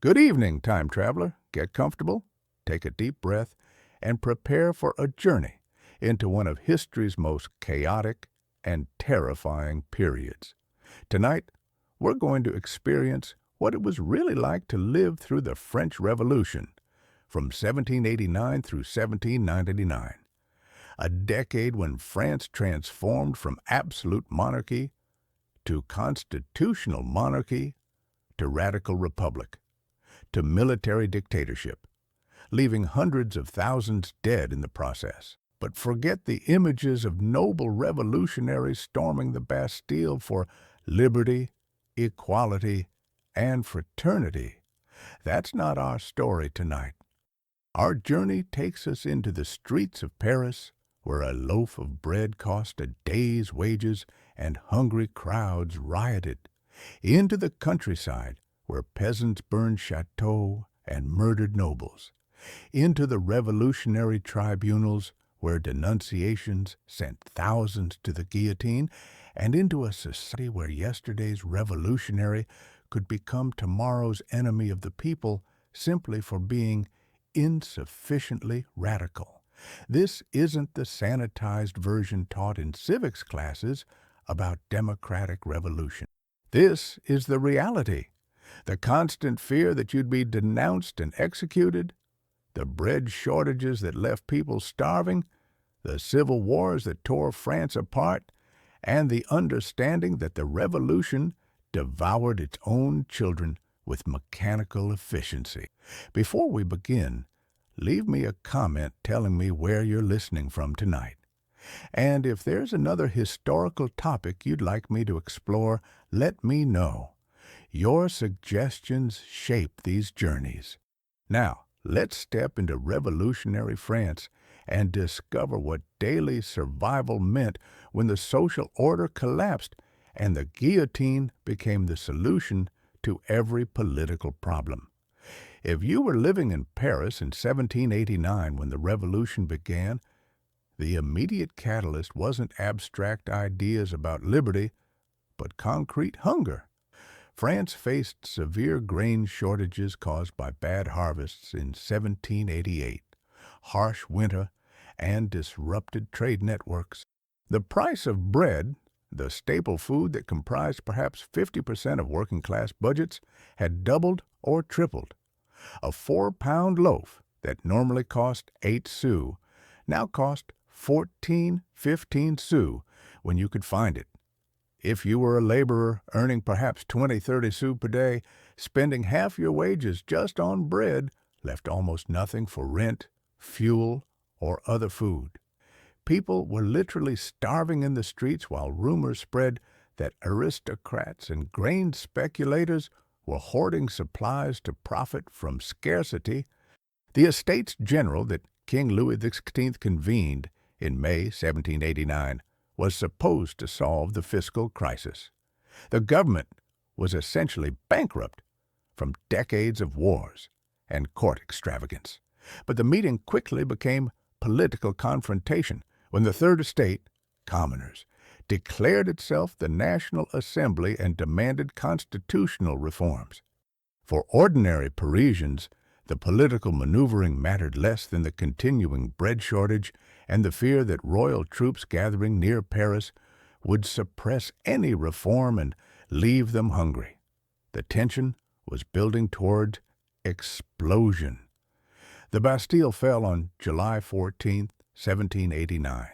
Good evening, time traveler. Get comfortable, take a deep breath, and prepare for a journey into one of history's most chaotic and terrifying periods. Tonight, we're going to experience what it was really like to live through the French Revolution from 1789 through 1799, a decade when France transformed from absolute monarchy to constitutional monarchy to radical republic to military dictatorship, leaving hundreds of thousands dead in the process. But forget the images of noble revolutionaries storming the Bastille for liberty, equality, and fraternity. That's not our story tonight. Our journey takes us into the streets of Paris, where a loaf of bread cost a day's wages and hungry crowds rioted, into the countryside, where peasants burned chateaux and murdered nobles, into the revolutionary tribunals, where denunciations sent thousands to the guillotine, and into a society where yesterday's revolutionary could become tomorrow's enemy of the people simply for being insufficiently radical. This isn't the sanitized version taught in civics classes about democratic revolution. This is the reality. The constant fear that you'd be denounced and executed, the bread shortages that left people starving, the civil wars that tore France apart, and the understanding that the revolution devoured its own children with mechanical efficiency. Before we begin, leave me a comment telling me where you're listening from tonight. And if there's another historical topic you'd like me to explore, let me know. Your suggestions shape these journeys. Now, let's step into revolutionary France and discover what daily survival meant when the social order collapsed and the guillotine became the solution to every political problem. If you were living in Paris in 1789 when the revolution began, the immediate catalyst wasn't abstract ideas about liberty, but concrete hunger. France faced severe grain shortages caused by bad harvests in 1788, harsh winter, and disrupted trade networks. The price of bread, the staple food that comprised perhaps 50% of working-class budgets, had doubled or tripled. A 4-pound loaf that normally cost 8 sous now cost 15 sous when you could find it. If you were a laborer earning perhaps 30 sous per day, spending half your wages just on bread left almost nothing for rent, fuel, or other food. People were literally starving in the streets while rumors spread that aristocrats and grain speculators were hoarding supplies to profit from scarcity. The Estates General that King Louis XVI convened in May 1789 was supposed to solve the fiscal crisis. The government was essentially bankrupt from decades of wars and court extravagance. But the meeting quickly became political confrontation when the Third Estate, commoners, declared itself the National Assembly and demanded constitutional reforms. For ordinary Parisians, the political maneuvering mattered less than the continuing bread shortage and the fear that royal troops gathering near Paris would suppress any reform and leave them hungry. The tension was building toward explosion. The Bastille fell on July 14, 1789,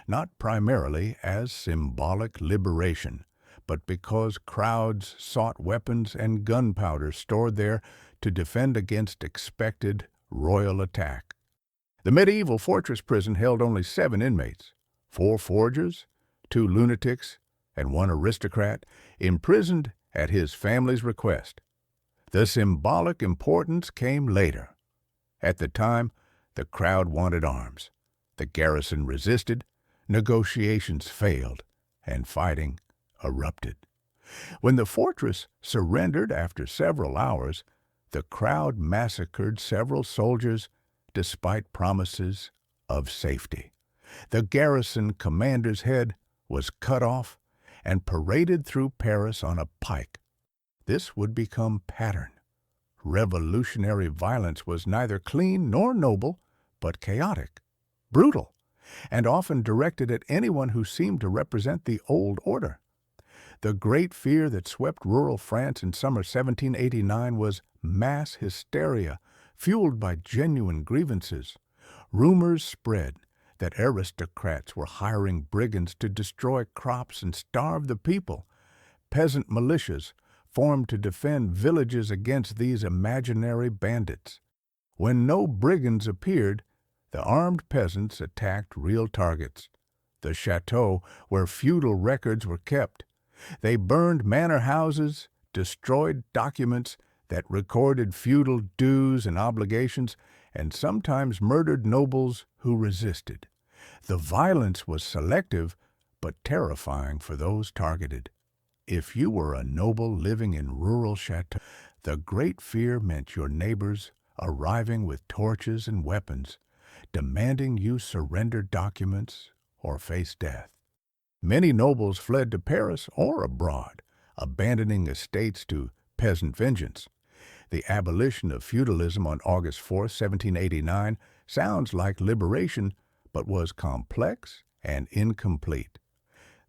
not primarily as symbolic liberation, but because crowds sought weapons and gunpowder stored there to defend against expected royal attack. The medieval fortress prison held only 7 inmates, 4 forgers, 2 lunatics, and 1 aristocrat, imprisoned at his family's request. The symbolic importance came later. At the time, the crowd wanted arms. The garrison resisted, negotiations failed, and fighting erupted. When the fortress surrendered after several hours, the crowd massacred several soldiers despite promises of safety. The garrison commander's head was cut off and paraded through Paris on a pike. This would become pattern. Revolutionary violence was neither clean nor noble, but chaotic, brutal, and often directed at anyone who seemed to represent the old order. The great fear that swept rural France in summer 1789 was mass hysteria, fueled by genuine grievances. Rumors spread that aristocrats were hiring brigands to destroy crops and starve the people. Peasant militias formed to defend villages against these imaginary bandits. When no brigands appeared, the armed peasants attacked real targets, the chateau where feudal records were kept. They burned manor houses, destroyed documents that recorded feudal dues and obligations, and sometimes murdered nobles who resisted. The violence was selective, but terrifying for those targeted. If you were a noble living in rural chateaux, the great fear meant your neighbors arriving with torches and weapons, demanding you surrender documents or face death. Many nobles fled to Paris or abroad, abandoning estates to peasant vengeance. The abolition of feudalism on August 4, 1789, sounds like liberation, but was complex and incomplete.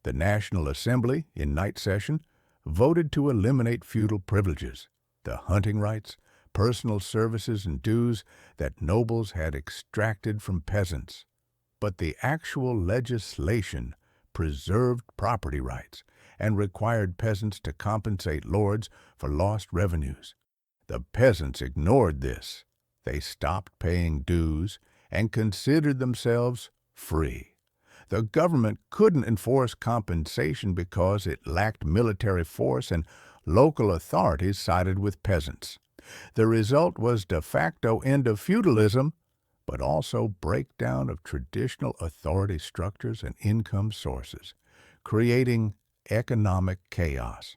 The National Assembly, in night session, voted to eliminate feudal privileges, the hunting rights, personal services, and dues that nobles had extracted from peasants. But the actual legislation preserved property rights and required peasants to compensate lords for lost revenues. The peasants ignored this. They stopped paying dues and considered themselves free. The government couldn't enforce compensation because it lacked military force and local authorities sided with peasants. The result was de facto end of feudalism, but also breakdown of traditional authority structures and income sources, creating economic chaos.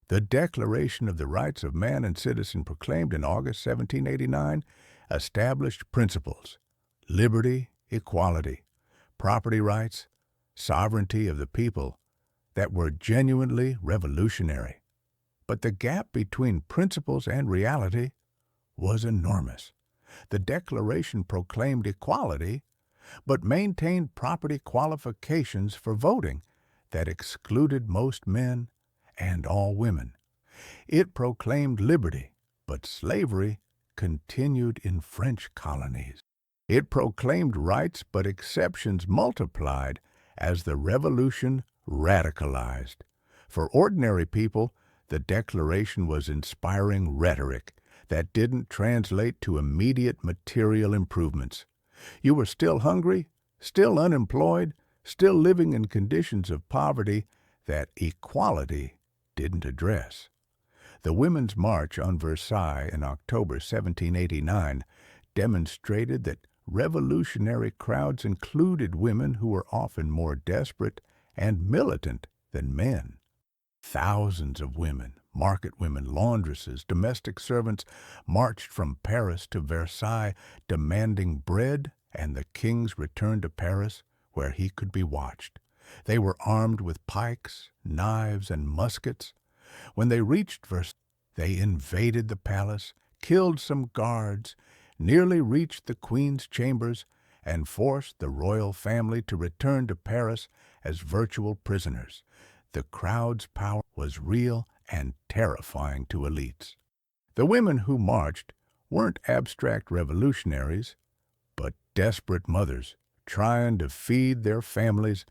The Declaration of the Rights of Man and Citizen proclaimed in August 1789 established principles: liberty, equality, property rights, sovereignty of the people that were genuinely revolutionary. But the gap between principles and reality was enormous. The Declaration proclaimed equality, but maintained property qualifications for voting that excluded most men and all women. It proclaimed liberty, but slavery continued in French colonies. It proclaimed rights, but exceptions multiplied as the Revolution radicalized. For ordinary people, the Declaration was inspiring rhetoric that didn't translate to immediate material improvements. You were still hungry, still unemployed, still living in conditions of poverty that equality didn't address. The Women's March on Versailles in October 1789 demonstrated that revolutionary crowds included women who were often more desperate and militant than men. Thousands of women, market women, laundresses, domestic servants, marched from Paris to Versailles demanding bread and the king's return to Paris, where he could be watched. They were armed with pikes, knives, and muskets. When they reached Versailles, they invaded the palace, killed some guards, nearly reached the queen's chambers, and forced the royal family to return to Paris as virtual prisoners. The crowd's power was real and terrifying to elites. The women who marched weren't abstract revolutionaries, but desperate mothers trying to feed their families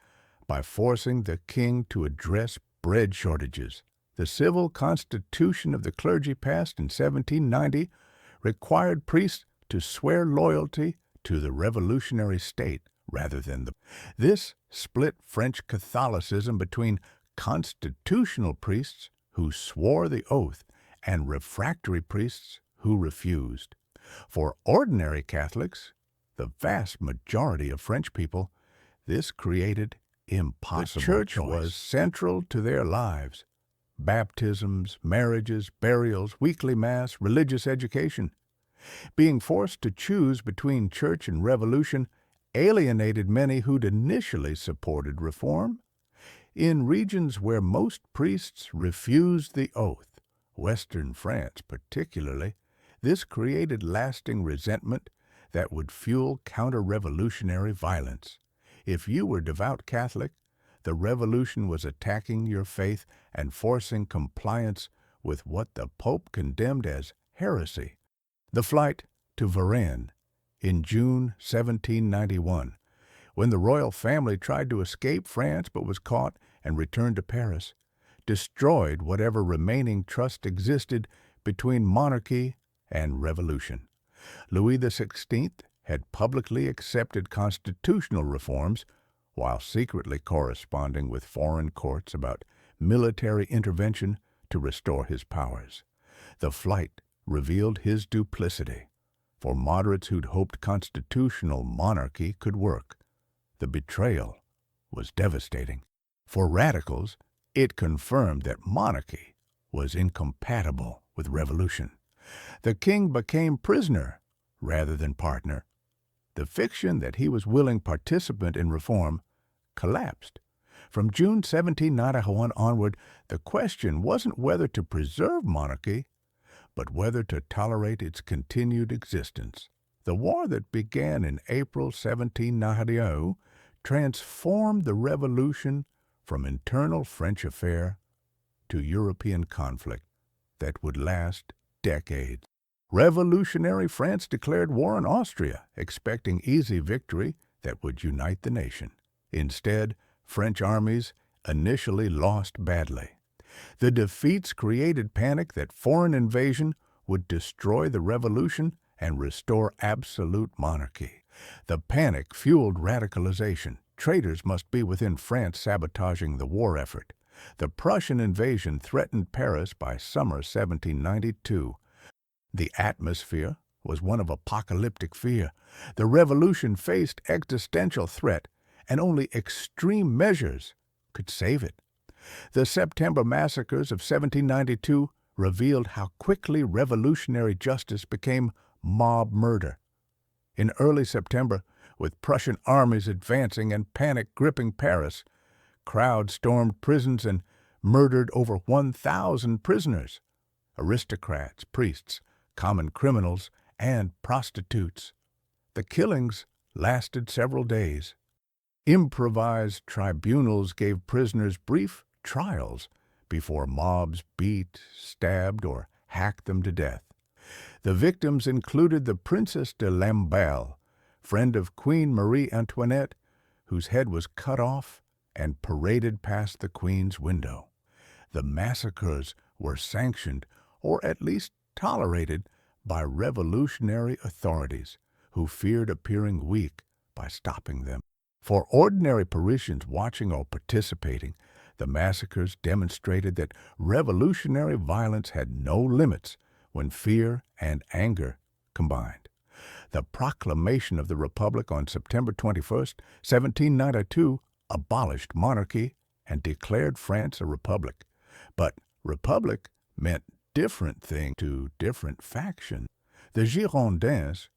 by forcing the king to address bread shortages. The civil constitution of the clergy passed in 1790 required priests to swear loyalty to the revolutionary state rather than the. This split French Catholicism between constitutional priests who swore the oath and refractory priests who refused. For ordinary Catholics, the vast majority of French people, this created impossible. The church was central to their lives. Baptisms, marriages, burials, weekly mass, religious education. Being forced to choose between church and revolution alienated many who'd initially supported reform. In regions where most priests refused the oath, Western France particularly, This created lasting resentment that would fuel counter-revolutionary violence. If you were devout Catholic, the revolution was attacking your faith and forcing compliance with what the Pope condemned as heresy. The flight to Varennes in June 1791, when the royal family tried to escape France but was caught and returned to Paris, destroyed whatever remaining trust existed between monarchy and revolution. Louis XVI had publicly accepted constitutional reforms while secretly corresponding with foreign courts about military intervention to restore his powers. The flight revealed his duplicity. For moderates who'd hoped constitutional monarchy could work, the betrayal was devastating. For radicals, it confirmed that monarchy was incompatible with revolution. The king became prisoner rather than partner. The fiction that he was willing participant in reform collapsed. From June 1791 onward, the question wasn't whether to preserve monarchy, but whether to tolerate its continued existence. The war that began in April 1792 transformed the revolution from internal French affair to European conflict that would last decades. Revolutionary France declared war on Austria, expecting easy victory that would unite the nation. Instead, French armies initially lost badly. The defeats created panic that foreign invasion would destroy the revolution and restore absolute monarchy. The panic fueled radicalization. Traitors must be within France sabotaging the war effort. The Prussian invasion threatened Paris by summer 1792. The atmosphere was one of apocalyptic fear. The revolution faced existential threat, and only extreme measures could save it. The September Massacres of 1792 revealed how quickly revolutionary justice became mob murder. In early September, with Prussian armies advancing and panic gripping Paris, crowds stormed prisons and murdered over 1,000 prisoners, aristocrats, priests, common criminals, and prostitutes. The killings lasted several days. Improvised tribunals gave prisoners brief trials before mobs beat, stabbed, or hacked them to death. The victims included the Princess de Lamballe, friend of Queen Marie Antoinette, whose head was cut off and paraded past the Queen's window. The massacres were sanctioned, or at least tolerated, by revolutionary authorities who feared appearing weak by stopping them. For ordinary Parisians watching or participating, the massacres demonstrated that revolutionary violence had no limits when fear and anger combined. The proclamation of the Republic on September 21, 1792, abolished monarchy and declared France a republic. But republic meant different things to different factions. The Girondins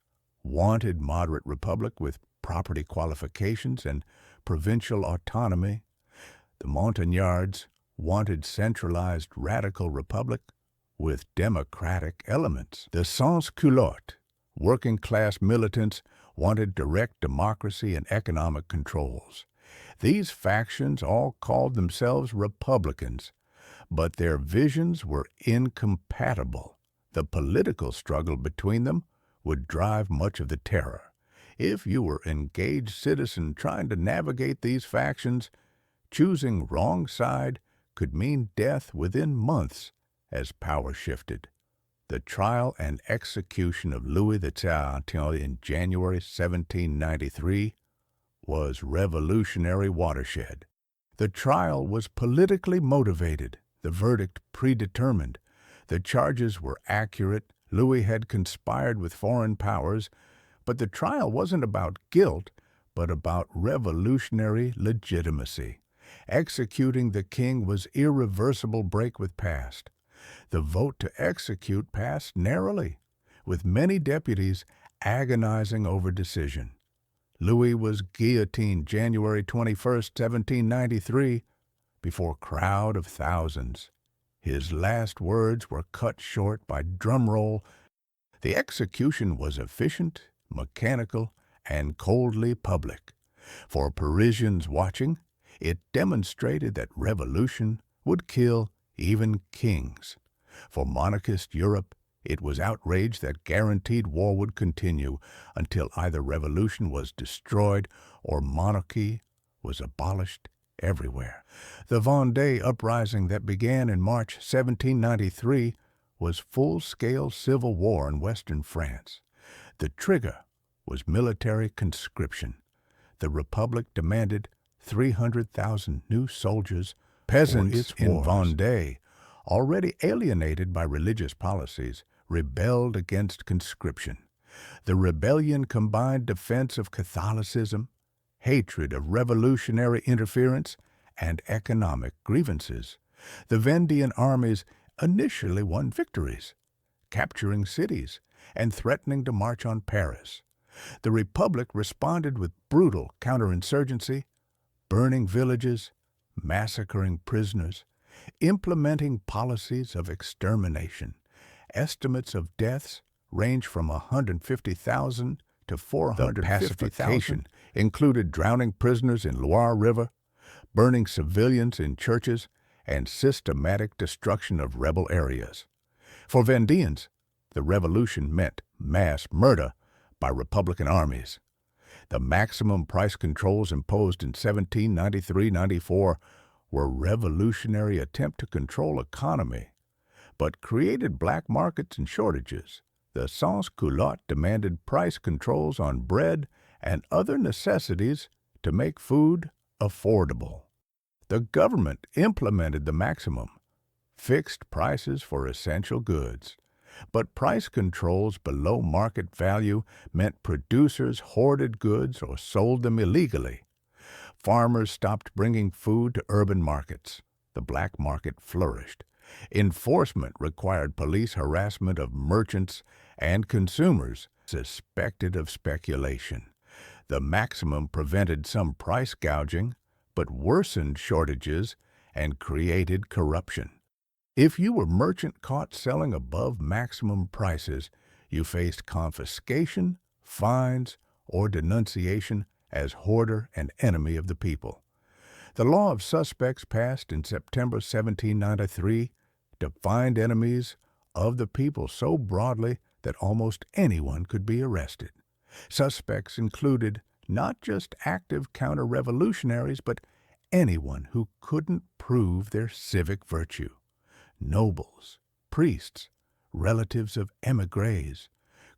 wanted moderate republic with property qualifications and provincial autonomy. The Montagnards wanted centralized radical republic with democratic elements. The sans-culottes, working-class militants, wanted direct democracy and economic controls. These factions all called themselves Republicans, but their visions were incompatible. The political struggle between them would drive much of the terror. If you were an engaged citizen trying to navigate these factions, choosing wrong side could mean death within months as power shifted. The trial and execution of Louis XIII in January 1793 was revolutionary watershed. The trial was politically motivated, the verdict predetermined. The charges were accurate. Louis had conspired with foreign powers, but the trial wasn't about guilt, but about revolutionary legitimacy. Executing the king was irreversible break with past. The vote to execute passed narrowly, with many deputies agonizing over decision. Louis was guillotined January 21, 1793, before a crowd of thousands. His last words were cut short by drumroll, The execution was efficient, mechanical, and coldly public. For Parisians watching, it demonstrated that revolution would kill even kings. For monarchist Europe, it was outrage that guaranteed war would continue until either revolution was destroyed or monarchy was abolished everywhere. The Vendée uprising that began in March 1793 was full-scale civil war in western France. The trigger was military conscription. The Republic demanded 300,000 new soldiers. Peasants in Vendée, already alienated by religious policies, rebelled against conscription. The rebellion combined defense of Catholicism, hatred of revolutionary interference, and economic grievances. The Vendean armies initially won victories, capturing cities and threatening to march on Paris. The Republic responded with brutal counterinsurgency, burning villages, massacring prisoners, implementing policies of extermination. Estimates of deaths range from 150,000 to 450,000. The pacification included drowning prisoners in Loire River, burning civilians in churches, and systematic destruction of rebel areas. For Vendeans, the revolution meant mass murder by Republican armies. The maximum price controls imposed in 1793-94 were a revolutionary attempt to control economy, but created black markets and shortages. The sans-culottes demanded price controls on bread and other necessities to make food affordable. The government implemented the maximum, fixed prices for essential goods. But price controls below market value meant producers hoarded goods or sold them illegally. Farmers stopped bringing food to urban markets. The black market flourished. Enforcement required police harassment of merchants and consumers suspected of speculation. The maximum prevented some price gouging, but worsened shortages and created corruption. If you were merchant caught selling above maximum prices, you faced confiscation, fines, or denunciation as hoarder and enemy of the people. The law of suspects passed in September 1793 defined enemies of the people so broadly that almost anyone could be arrested. Suspects included not just active counter-revolutionaries, but anyone who couldn't prove their civic virtue. Nobles, priests, relatives of émigrés,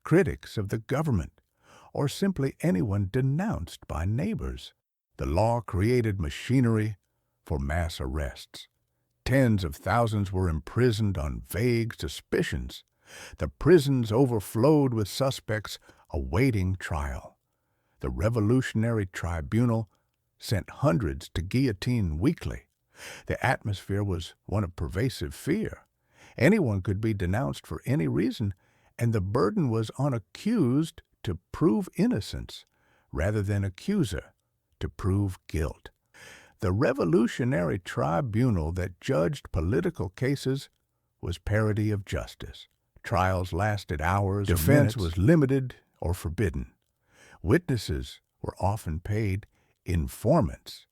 critics of the government, or simply anyone denounced by neighbors. The law created machinery for mass arrests. Tens of thousands were imprisoned on vague suspicions. The prisons overflowed with suspects awaiting trial. The Revolutionary Tribunal sent hundreds to guillotine weekly. The atmosphere was one of pervasive fear. Anyone could be denounced for any reason, and the burden was on accused to prove innocence rather than accuser to prove guilt. The Revolutionary Tribunal that judged political cases was parody of justice. Trials lasted hours or minutes. Defense was limited or forbidden. Witnesses were often paid informants.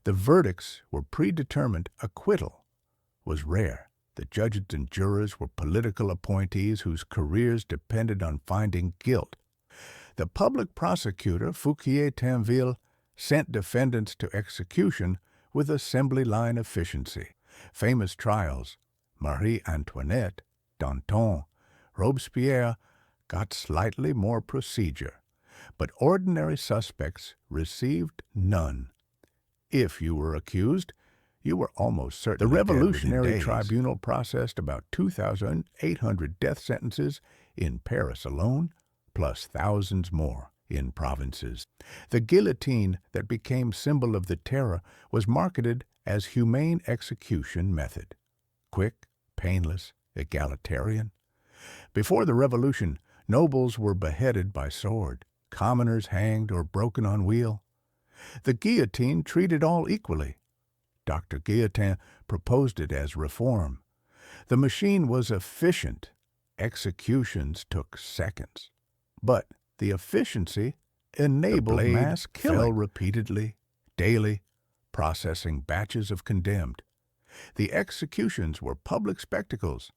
The verdicts were predetermined. Acquittal was rare. The judges and jurors were political appointees whose careers depended on finding guilt. The public prosecutor, Fouquier-Tinville, sent defendants to execution with assembly line efficiency. Famous trials, Marie Antoinette, Danton, Robespierre, got slightly more procedure, but ordinary suspects received none. If you were accused, you were almost certain. The Revolutionary Tribunal processed about 2,800 death sentences in Paris alone, plus thousands more in provinces. The guillotine that became symbol of the terror was marketed as humane execution method. Quick, painless, egalitarian. Before the Revolution, nobles were beheaded by sword, commoners hanged or broken on wheel. The guillotine treated all equally. Dr. Guillotin proposed it as reform. The machine was efficient Executions took seconds, but the efficiency enabled mass killing. Fell repeatedly, daily, processing batches of condemned. The executions were public spectacles.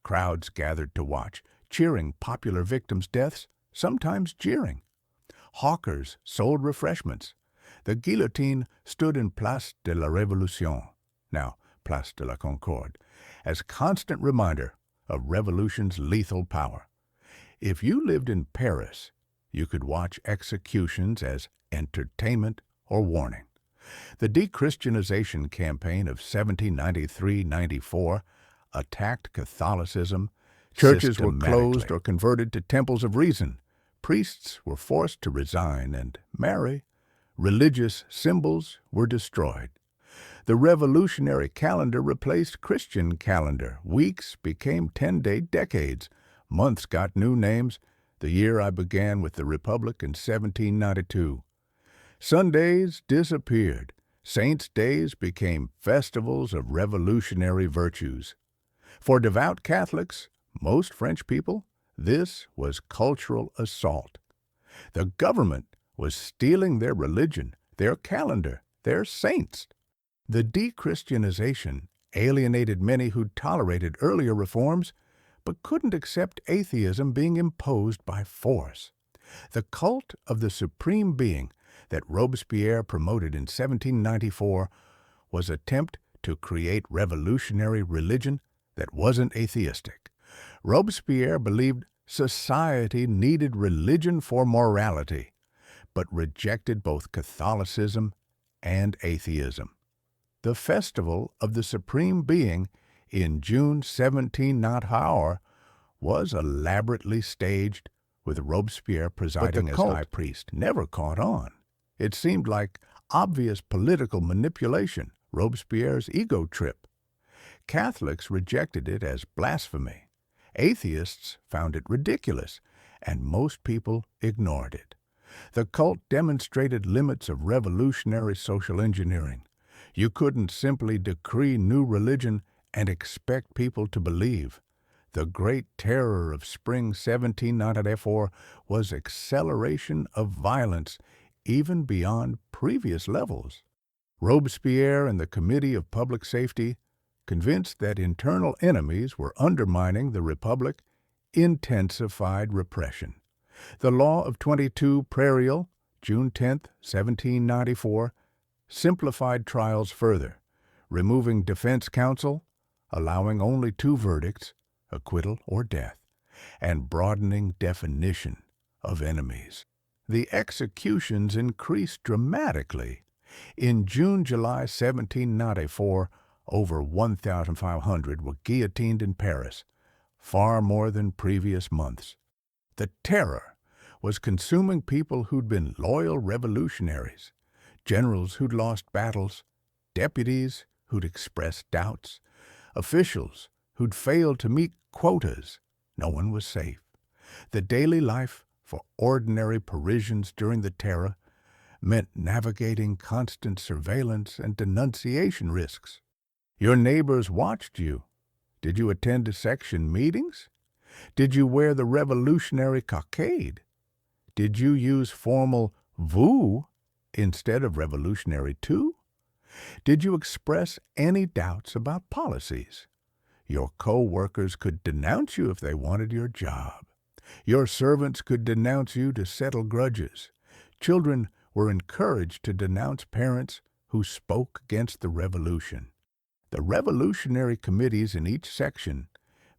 Crowds gathered to watch, cheering popular victims' deaths, sometimes jeering. Hawkers sold refreshments. The guillotine stood in Place de la Révolution, now Place de la Concorde, as constant reminder of revolution's lethal power. If you lived in Paris, you could watch executions as entertainment or warning. The de-Christianization campaign of 1793-94 attacked Catholicism. Churches were closed or converted to temples of reason. Priests were forced to resign and marry. Religious symbols were destroyed. The revolutionary calendar replaced Christian calendar. Weeks became 10-day decades. Months got new names. The year I began with the Republic in 1792. Sundays disappeared. Saints' days became festivals of revolutionary virtues. For devout Catholics, most French people, this was cultural assault. The government was stealing their religion, their calendar, their saints. The de-Christianization alienated many who tolerated earlier reforms but couldn't accept atheism being imposed by force. The cult of the supreme being that Robespierre promoted in 1794 was an attempt to create revolutionary religion that wasn't atheistic. Robespierre believed society needed religion for morality, but rejected both Catholicism and atheism. The Festival of the Supreme Being in June 1794 was elaborately staged, with Robespierre presiding as high priest. Never caught on. It seemed like obvious political manipulation, Robespierre's ego trip. Catholics rejected it as blasphemy. Atheists found it ridiculous, and most people ignored it. The cult demonstrated limits of revolutionary social engineering. You couldn't simply decree new religion and expect people to believe. The Great Terror of spring 1794 was acceleration of violence even beyond previous levels. Robespierre and the Committee of Public Safety, convinced that internal enemies were undermining the Republic, intensified repression. The Law of 22 Prairial, June 10, 1794, simplified trials further, removing defense counsel, allowing only 2 verdicts, acquittal or death, and broadening definition of enemies. The executions increased dramatically. In June-July 1794, over 1,500 were guillotined in Paris, far more than previous months. The terror was consuming people who'd been loyal revolutionaries, generals who'd lost battles, deputies who'd expressed doubts, officials who'd failed to meet quotas. No one was safe. The daily life for ordinary Parisians during the Terror meant navigating constant surveillance and denunciation risks. Your neighbors watched you. Did you attend section meetings? Did you wear the revolutionary cockade? Did you use formal vous instead of revolutionary tu? Did you express any doubts about policies? Your co-workers could denounce you if they wanted your job. Your servants could denounce you to settle grudges. Children were encouraged to denounce parents who spoke against the revolution. The revolutionary committees in each section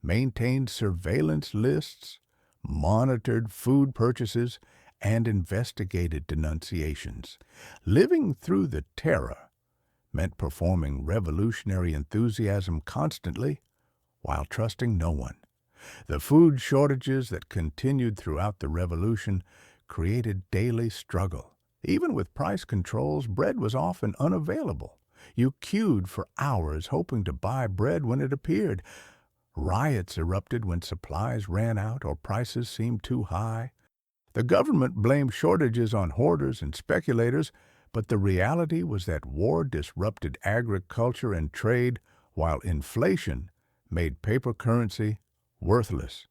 maintained surveillance lists, monitored food purchases, and investigated denunciations. Living through the Terror meant performing revolutionary enthusiasm constantly while trusting no one. The food shortages that continued throughout the revolution created daily struggle. Even with price controls, bread was often unavailable. You queued for hours hoping to buy bread when it appeared. Riots erupted when supplies ran out or prices seemed too high. The government blamed shortages on hoarders and speculators, but the reality was that war disrupted agriculture and trade, while inflation made paper currency worthless.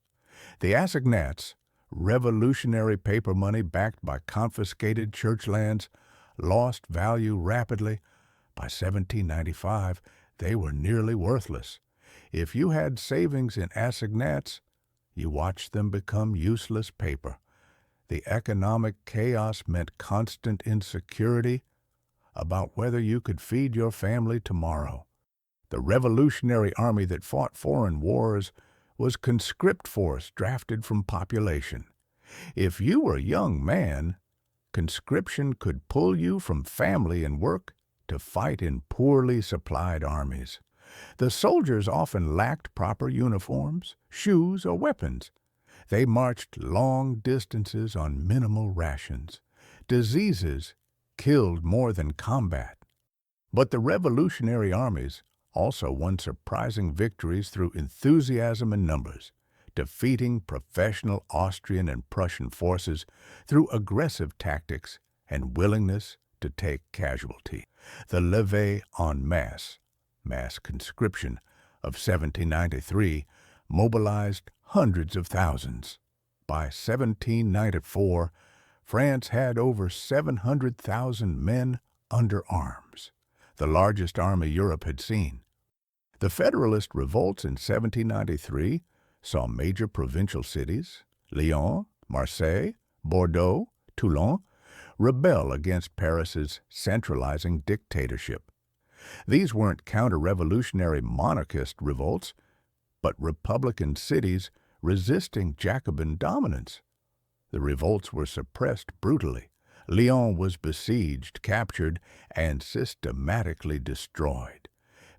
The assignats, revolutionary paper money backed by confiscated church lands, lost value rapidly. By 1795, they were nearly worthless. If you had savings in assignats, you watched them become useless paper. The economic chaos meant constant insecurity about whether you could feed your family tomorrow. The Revolutionary Army that fought foreign wars was conscript force drafted from population. If you were a young man, conscription could pull you from family and work to fight in poorly supplied armies. The soldiers often lacked proper uniforms, shoes, or weapons. They marched long distances on minimal rations. Diseases killed more than combat. But the revolutionary armies also won surprising victories through enthusiasm and numbers, defeating professional Austrian and Prussian forces through aggressive tactics and willingness to take casualty. The levée en masse, mass conscription, of 1793 mobilized hundreds of thousands. By 1794, France had over 700,000 men under arms, the largest army Europe had seen. The Federalist revolts in 1793 saw major provincial cities, Lyon, Marseille, Bordeaux, Toulon, rebel against Paris's centralizing dictatorship. These weren't counter-revolutionary monarchist revolts, but republican cities resisting Jacobin dominance. The revolts were suppressed brutally. Lyon was besieged, captured, and systematically destroyed.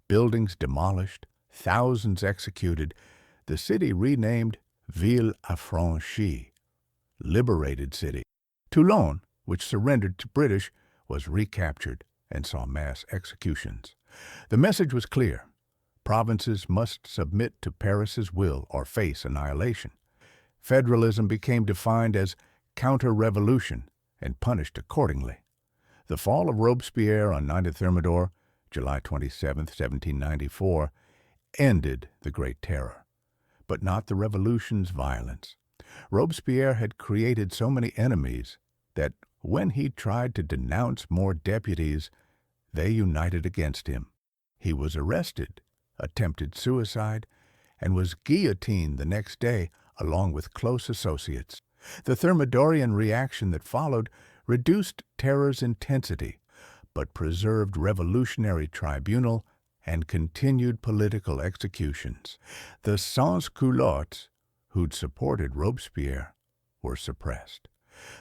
Buildings demolished, thousands executed, the city renamed Ville Affranchie, Liberated City. Toulon, which surrendered to British, was recaptured and saw mass executions. The message was clear. Provinces must submit to Paris's will or face annihilation. Federalism became defined as counter-revolution and punished accordingly. The fall of Robespierre on 9 Thermidor, July 27, 1794, ended the Great Terror, but not the revolution's violence. Robespierre had created so many enemies that when he tried to denounce more deputies, they united against him. He was arrested, attempted suicide, and was guillotined the next day along with close associates. The Thermidorian reaction that followed reduced terror's intensity, but preserved Revolutionary Tribunal and continued political executions. The sans-culottes, who'd supported Robespierre, were suppressed.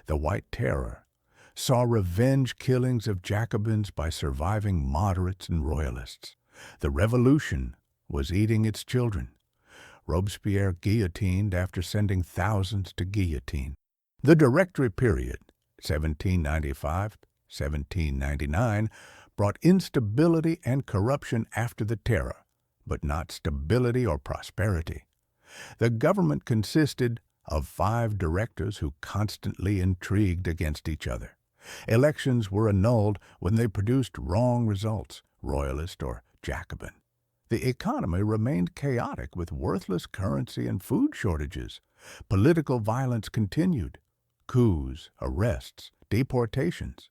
The White Terror saw revenge killings of Jacobins by surviving moderates and royalists. The Revolution was eating its children. Robespierre guillotined after sending thousands to guillotine. The Directory period, 1795-1799, brought instability and corruption after the Terror, but not stability or prosperity. The government consisted of 5 directors who constantly intrigued against each other. Elections were annulled when they produced wrong results, royalist or Jacobin. The economy remained chaotic with worthless currency and food shortages. Political violence continued. Coups, arrests, deportations.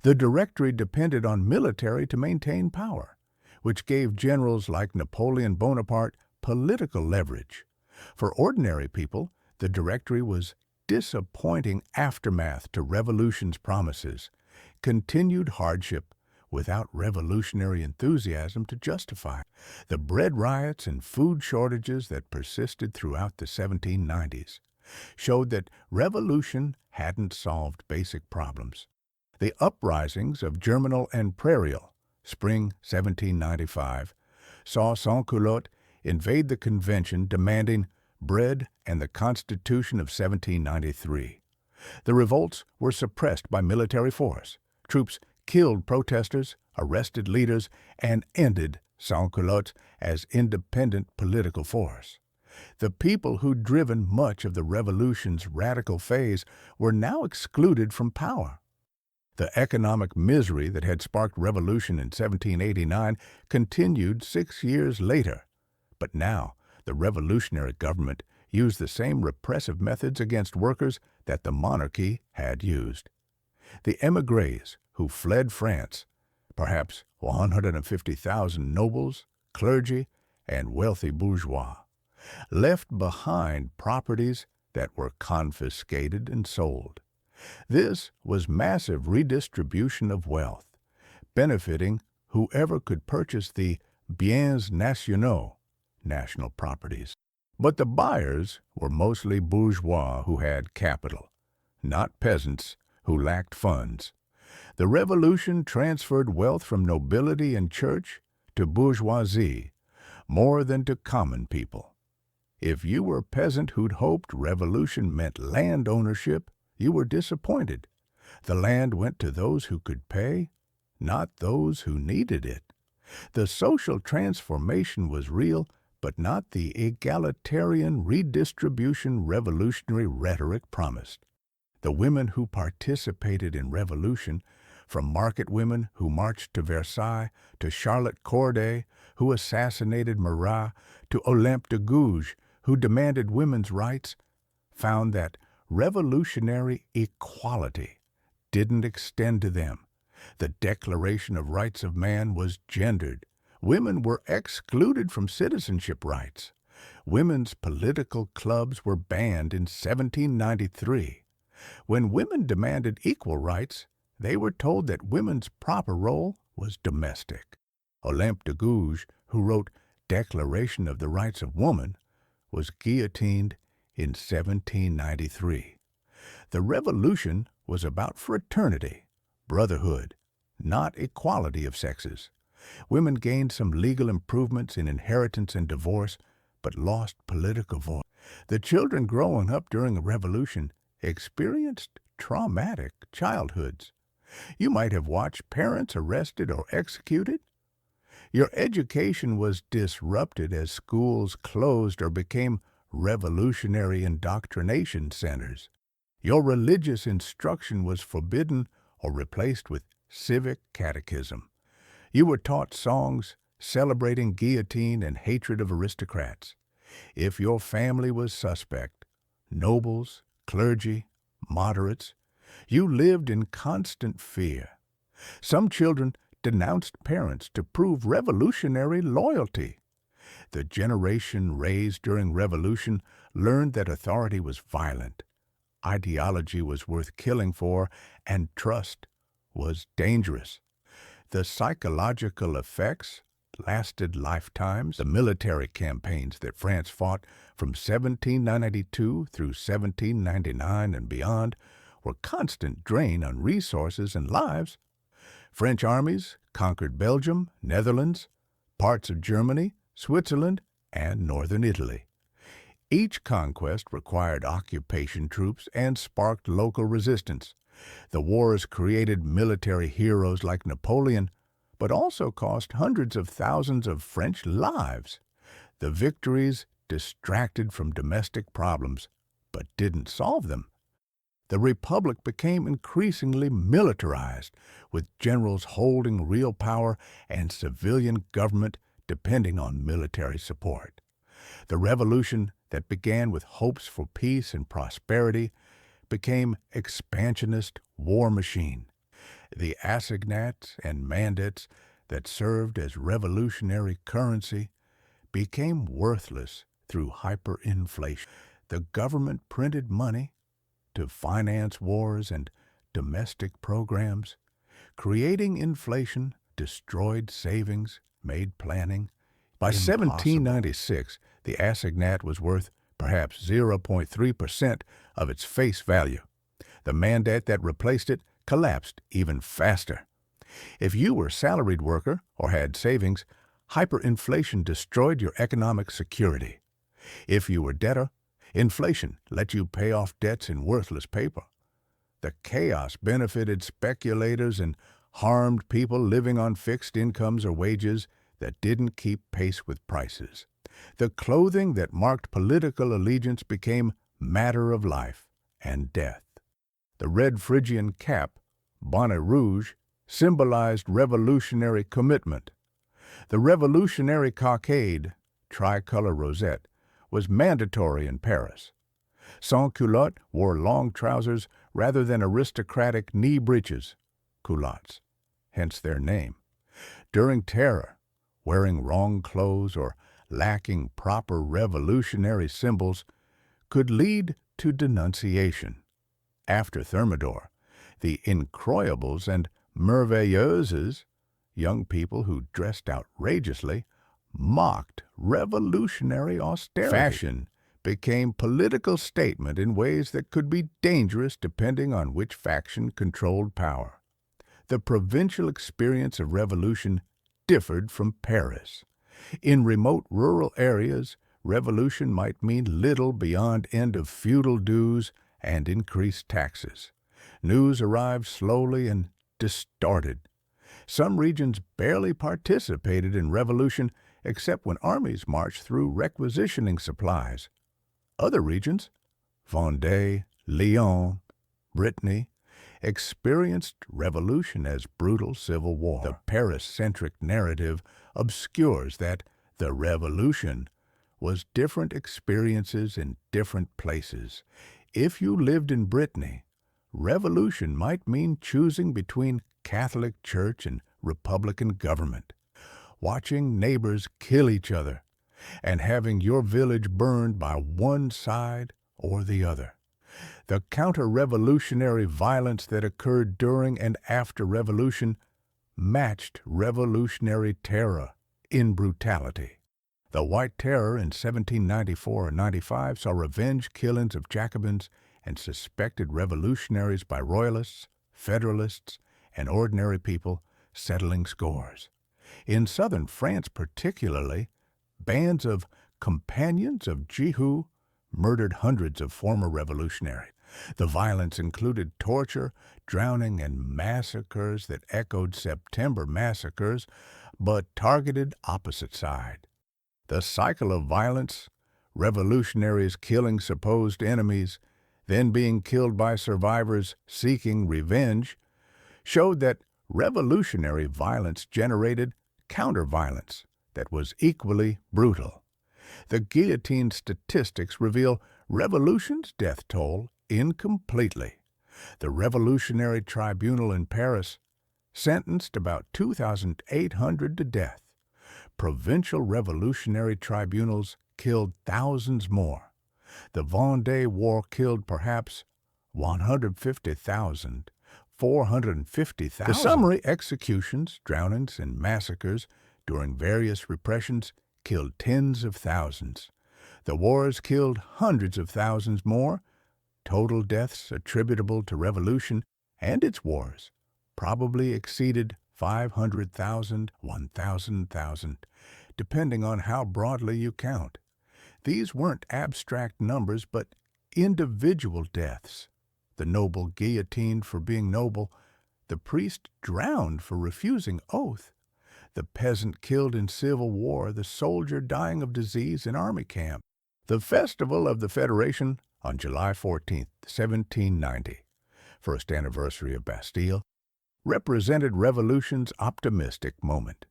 The Directory depended on military to maintain power, which gave generals like Napoleon Bonaparte political leverage. For ordinary people, the Directory was disappointing aftermath to revolution's promises, continued hardship without revolutionary enthusiasm to justify. The bread riots and food shortages that persisted throughout the 1790s showed that revolution hadn't solved basic problems. The uprisings of Germinal and Prairial, spring 1795, saw sans-culottes invade the convention demanding bread and the Constitution of 1793. The revolts were suppressed by military force. Troops killed protesters, arrested leaders, and ended sans-culottes as independent political force. The people who'd driven much of the revolution's radical phase were now excluded from power. The economic misery that had sparked revolution in 1789 continued 6 years later. But now, the revolutionary government used the same repressive methods against workers that the monarchy had used. The émigrés who fled France, perhaps 150,000 nobles, clergy, and wealthy bourgeois, left behind properties that were confiscated and sold. This was massive redistribution of wealth, benefiting whoever could purchase the biens nationaux, national properties. But the buyers were mostly bourgeois who had capital, not peasants who lacked funds. The Revolution transferred wealth from nobility and church to bourgeoisie more than to common people. If you were a peasant who'd hoped revolution meant land ownership, you were disappointed. The land went to those who could pay, not those who needed it. The social transformation was real, but not the egalitarian redistribution revolutionary rhetoric promised. The women who participated in revolution, from market women who marched to Versailles, to Charlotte Corday, who assassinated Marat, to Olympe de Gouges, who demanded women's rights, found that revolutionary equality didn't extend to them. The Declaration of Rights of Man was gendered. Women were excluded from citizenship rights. Women's political clubs were banned in 1793. When women demanded equal rights, they were told that women's proper role was domestic. Olympe de Gouges, who wrote Declaration of the Rights of Woman, was guillotined in 1793. The Revolution was about fraternity, brotherhood, not equality of sexes. Women gained some legal improvements in inheritance and divorce, but lost political voice. The children growing up during the Revolution experienced traumatic childhoods. You might have watched parents arrested or executed. Your education was disrupted as schools closed or became revolutionary indoctrination centers. Your religious instruction was forbidden or replaced with civic catechism. You were taught songs celebrating guillotine and hatred of aristocrats. If your family was suspect, nobles, clergy, moderates, you lived in constant fear. Some children denounced parents to prove revolutionary loyalty. The generation raised during revolution learned that authority was violent, ideology was worth killing for, and trust was dangerous. The psychological effects lasted lifetimes. The military campaigns that France fought from 1792 through 1799 and beyond were constant drain on resources and lives. French armies conquered Belgium, Netherlands, parts of Germany, Switzerland, and northern Italy. Each conquest required occupation troops and sparked local resistance. The wars created military heroes like Napoleon, but also cost hundreds of thousands of French lives. The victories distracted from domestic problems, but didn't solve them. The Republic became increasingly militarized, with generals holding real power and civilian government depending on military support. The revolution that began with hopes for peace and prosperity became expansionist war machine. The assignats and mandates that served as revolutionary currency became worthless through hyperinflation. The government printed money to finance wars and domestic programs. Creating inflation destroyed savings, made planning By Impossible. 1796, the assignat was worth perhaps 0.3% of its face value. The mandate that replaced it collapsed even faster. If you were a salaried worker or had savings, hyperinflation destroyed your economic security. If you were debtor, inflation let you pay off debts in worthless paper. The chaos benefited speculators and harmed people living on fixed incomes or wages that didn't keep pace with prices. The clothing that marked political allegiance became matter of life and death. The red Phrygian cap, bonnet rouge, symbolized revolutionary commitment. The revolutionary cockade, tricolor rosette, was mandatory in Paris. Sans-culottes wore long trousers rather than aristocratic knee breeches, culottes, hence their name. During Terror, wearing wrong clothes or lacking proper revolutionary symbols could lead to denunciation. After Thermidor, the incroyables and merveilleuses, young people who dressed outrageously, mocked revolutionary austerity. Fashion became political statement in ways that could be dangerous depending on which faction controlled power. The provincial experience of revolution differed from Paris. In remote rural areas, revolution might mean little beyond end of feudal dues and increased taxes. News arrived slowly and distorted. Some regions barely participated in revolution except when armies marched through requisitioning supplies. Other regions, Vendée, Lyon, Brittany, experienced revolution as brutal civil war. The Paris-centric narrative obscures that the revolution was different experiences in different places. If you lived in Brittany, revolution might mean choosing between Catholic Church and Republican government, watching neighbors kill each other, and having your village burned by one side or the other. The counter-revolutionary violence that occurred during and after revolution matched revolutionary terror in brutality. The White Terror in 1794 and 95 saw revenge killings of Jacobins and suspected revolutionaries by Royalists, Federalists, and ordinary people settling scores. In southern France particularly, bands of companions of Jihu murdered hundreds of former revolutionaries. The violence included torture, drowning, and massacres that echoed September Massacres, but targeted opposite side. The cycle of violence, revolutionaries killing supposed enemies, then being killed by survivors seeking revenge, showed that revolutionary violence generated counter-violence that was equally brutal. The guillotine statistics reveal revolution's death toll incompletely. The Revolutionary Tribunal in Paris sentenced about 2,800 to death. Provincial revolutionary tribunals killed thousands more. The Vendée War killed perhaps 150,000, 450,000. The summary executions, drownings, and massacres during various repressions killed tens of thousands. The wars killed hundreds of thousands more. Total deaths attributable to revolution and its wars probably exceeded 500,000, 1,000,000, depending on how broadly you count. These weren't abstract numbers, but individual deaths. The noble guillotined for being noble, the priest drowned for refusing oath, the peasant killed in civil war, the soldier dying of disease in army camp. The Festival of the Federation on July 14, 1790, first anniversary of Bastille, represented revolution's optimistic moment.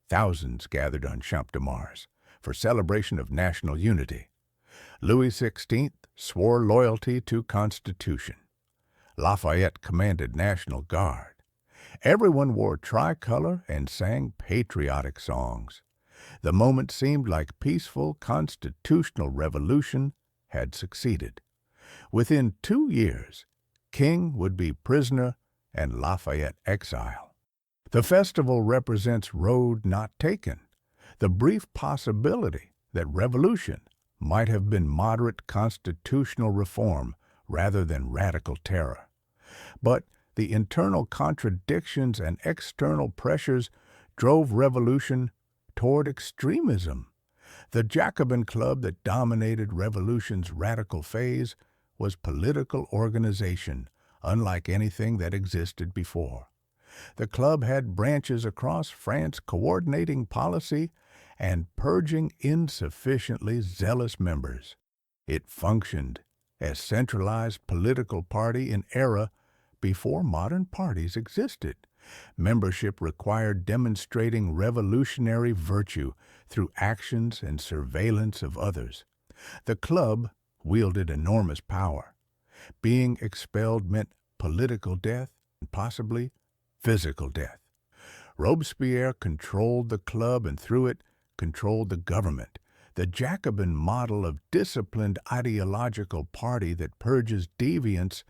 Thousands gathered on Champ de Mars for celebration of national unity. Louis XVI swore loyalty to Constitution. Lafayette commanded National Guard. Everyone wore tricolor and sang patriotic songs. The moment seemed like peaceful constitutional revolution had succeeded. Within 2 years, King would be prisoner and Lafayette exile. The festival represents road not taken, the brief possibility that revolution might have been moderate constitutional reform rather than radical terror. But the internal contradictions and external pressures drove revolution toward extremism. The Jacobin Club that dominated revolution's radical phase was political organization, unlike anything that existed before. The club had branches across France coordinating policy and purging insufficiently zealous members. It functioned as centralized political party in era before modern parties existed. Membership required demonstrating revolutionary virtue through actions and surveillance of others. The club wielded enormous power. Being expelled meant political death and possibly physical death. Robespierre controlled the club and through it controlled the government. The Jacobin model of disciplined ideological party that purges deviance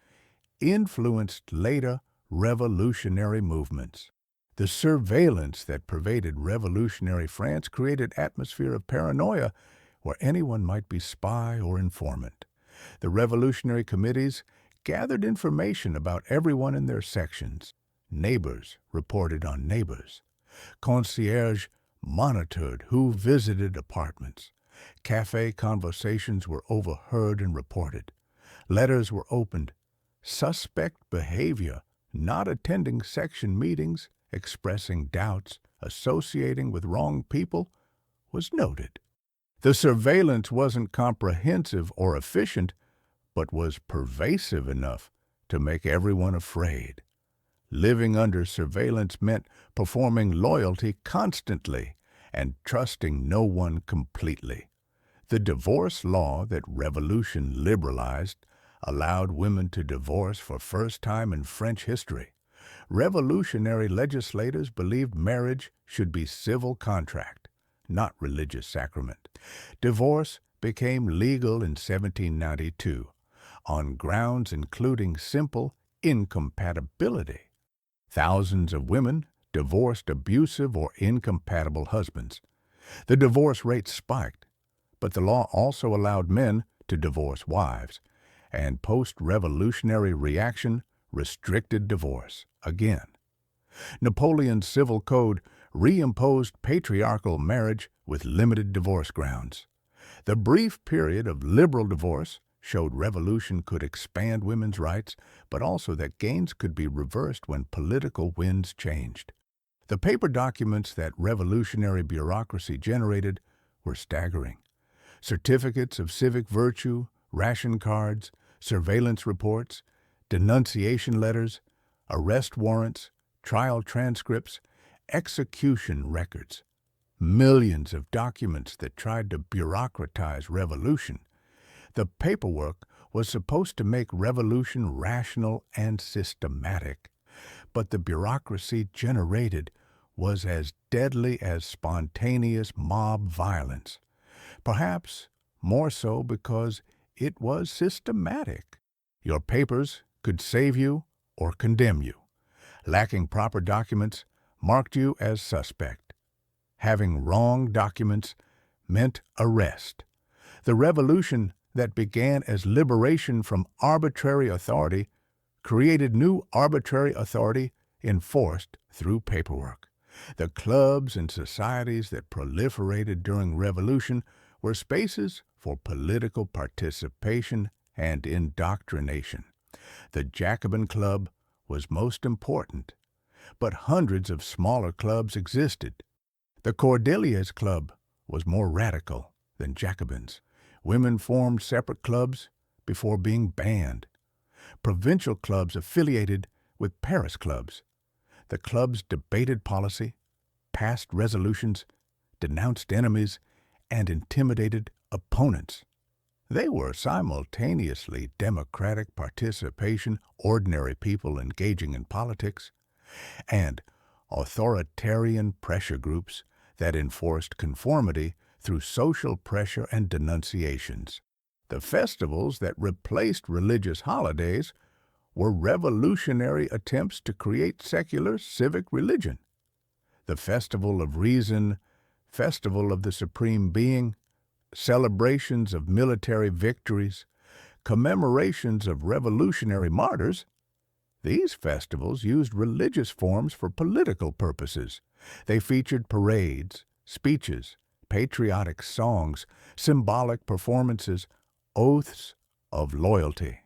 influenced later revolutionary movements. The surveillance that pervaded revolutionary France created an atmosphere of paranoia where anyone might be spy or informant. The revolutionary committees gathered information about everyone in their sections. Neighbors reported on neighbors. Concierge monitored who visited apartments. Cafe conversations were overheard and reported. Letters were opened. Suspect behavior, not attending section meetings, expressing doubts, associating with wrong people, was noted. The surveillance wasn't comprehensive or efficient, but was pervasive enough to make everyone afraid. Living under surveillance meant performing loyalty constantly and trusting no one completely. The divorce law that revolution liberalized allowed women to divorce for first time in French history. Revolutionary legislators believed marriage should be civil contract, not religious sacrament. Divorce became legal in 1792 on grounds including simple incompatibility. Thousands of women divorced abusive or incompatible husbands. The divorce rate spiked, but the law also allowed men to divorce wives, and post-revolutionary reaction restricted divorce again. Napoleon's civil code reimposed patriarchal marriage with limited divorce grounds. The brief period of liberal divorce showed revolution could expand women's rights, but also that gains could be reversed when political winds changed. The paper documents that revolutionary bureaucracy generated were staggering. Certificates of civic virtue, ration cards, surveillance reports, denunciation letters, arrest warrants, trial transcripts, execution records. Millions of documents that tried to bureaucratize revolution. The paperwork was supposed to make revolution rational and systematic, but the bureaucracy generated was as deadly as spontaneous mob violence, perhaps more so because it was systematic. Your papers could save you or condemn you. Lacking proper documents marked you as suspect. Having wrong documents meant arrest. The revolution that began as liberation from arbitrary authority created new arbitrary authority enforced through paperwork. The clubs and societies that proliferated during revolution were spaces for political participation and indoctrination. The Jacobin Club was most important, but hundreds of smaller clubs existed. The Cordeliers Club was more radical than Jacobins. Women formed separate clubs before being banned. Provincial clubs affiliated with Paris clubs. The clubs debated policy, passed resolutions, denounced enemies, and intimidated opponents. They were simultaneously democratic participation, ordinary people engaging in politics, and authoritarian pressure groups that enforced conformity through social pressure and denunciations. The festivals that replaced religious holidays were revolutionary attempts to create secular civic religion. The Festival of Reason, Festival of the Supreme Being, celebrations of military victories, commemorations of revolutionary martyrs. These festivals used religious forms for political purposes. They featured parades, speeches, patriotic songs, symbolic performances, oaths of loyalty.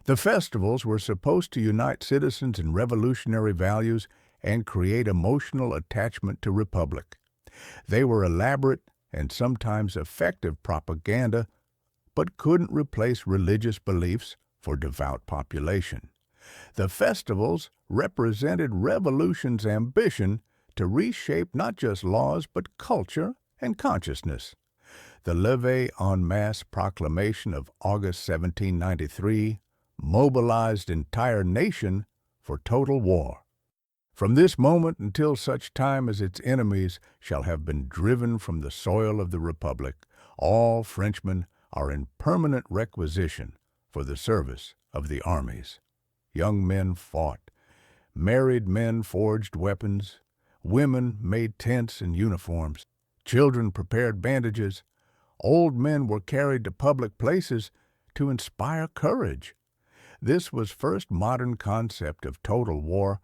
The festivals were supposed to unite citizens in revolutionary values and create emotional attachment to republic. They were elaborate and sometimes effective propaganda, but couldn't replace religious beliefs for devout population. The festivals represented revolution's ambition to reshape not just laws but culture and consciousness. The Levée en Masse Proclamation of August 1793 mobilized entire nation for total war. From this moment until such time as its enemies shall have been driven from the soil of the Republic, all Frenchmen are in permanent requisition for the service of the armies. Young men fought, married men forged weapons, women made tents and uniforms, children prepared bandages, old men were carried to public places to inspire courage. This was first modern concept of total war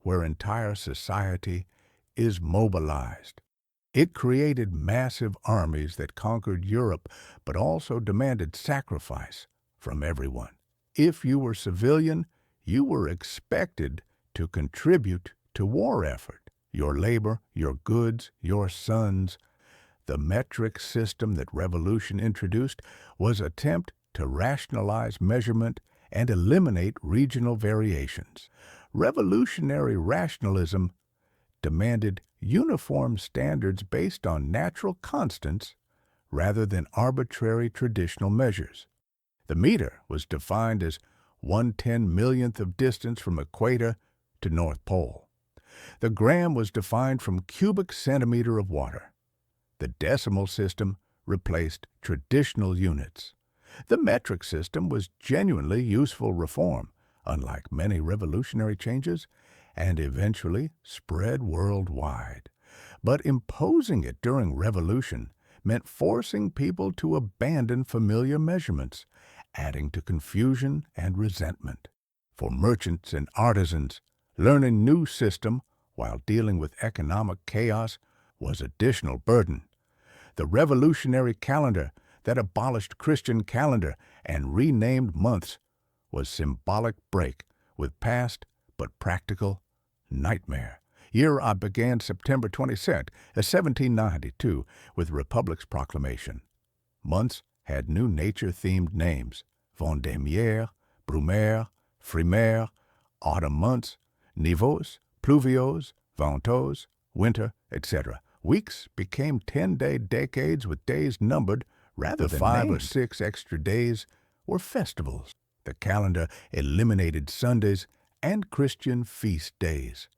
where entire society is mobilized. It created massive armies that conquered Europe, but also demanded sacrifice from everyone. If you were civilian, you were expected to contribute to war effort. Your labor, your goods, your sons. The metric system that revolution introduced was an attempt to rationalize measurement and eliminate regional variations. Revolutionary rationalism demanded uniform standards based on natural constants rather than arbitrary traditional measures. The meter was defined as 1/10,000,000th of distance from equator to North Pole. The gram was defined from cubic centimeter of water. The decimal system replaced traditional units. The metric system was genuinely useful reform, unlike many revolutionary changes, and eventually spread worldwide. But imposing it during revolution meant forcing people to abandon familiar measurements, adding to confusion and resentment. For merchants and artisans, learning new system while dealing with economic chaos was additional burden. The revolutionary calendar that abolished Christian calendar and renamed months was symbolic break with past but practical nightmare. Year I began September 22nd, 1792, with Republic's proclamation. Months had new nature-themed names: Vendémiaire, Brumaire, Frimaire, autumn months, Nivose, Pluviose, Ventose, winter, etc. Weeks became 10-day decades with days numbered rather than 5 or 6 extra days were festivals. The calendar eliminated Sundays and Christian feast days,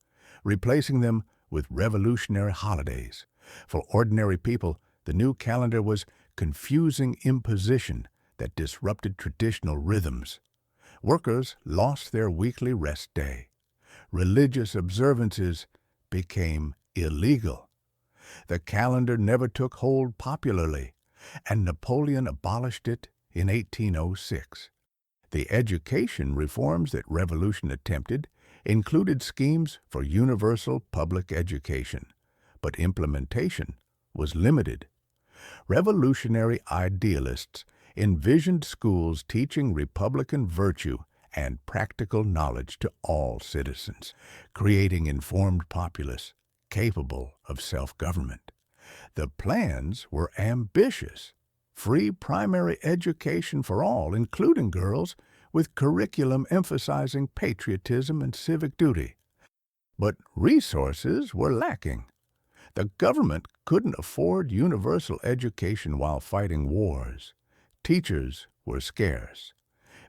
replacing them with revolutionary holidays. For ordinary people, the new calendar was confusing imposition that disrupted traditional rhythms. Workers lost their weekly rest day. Religious observances became illegal. The calendar never took hold popularly, and Napoleon abolished it in 1806. The education reforms that revolution attempted included schemes for universal public education, but implementation was limited. Revolutionary idealists envisioned schools teaching Republican virtue and practical knowledge to all citizens, creating informed populace capable of self-government. The plans were ambitious. Free primary education for all, including girls, with curriculum emphasizing patriotism and civic duty. But resources were lacking. The government couldn't afford universal education while fighting wars. Teachers were scarce.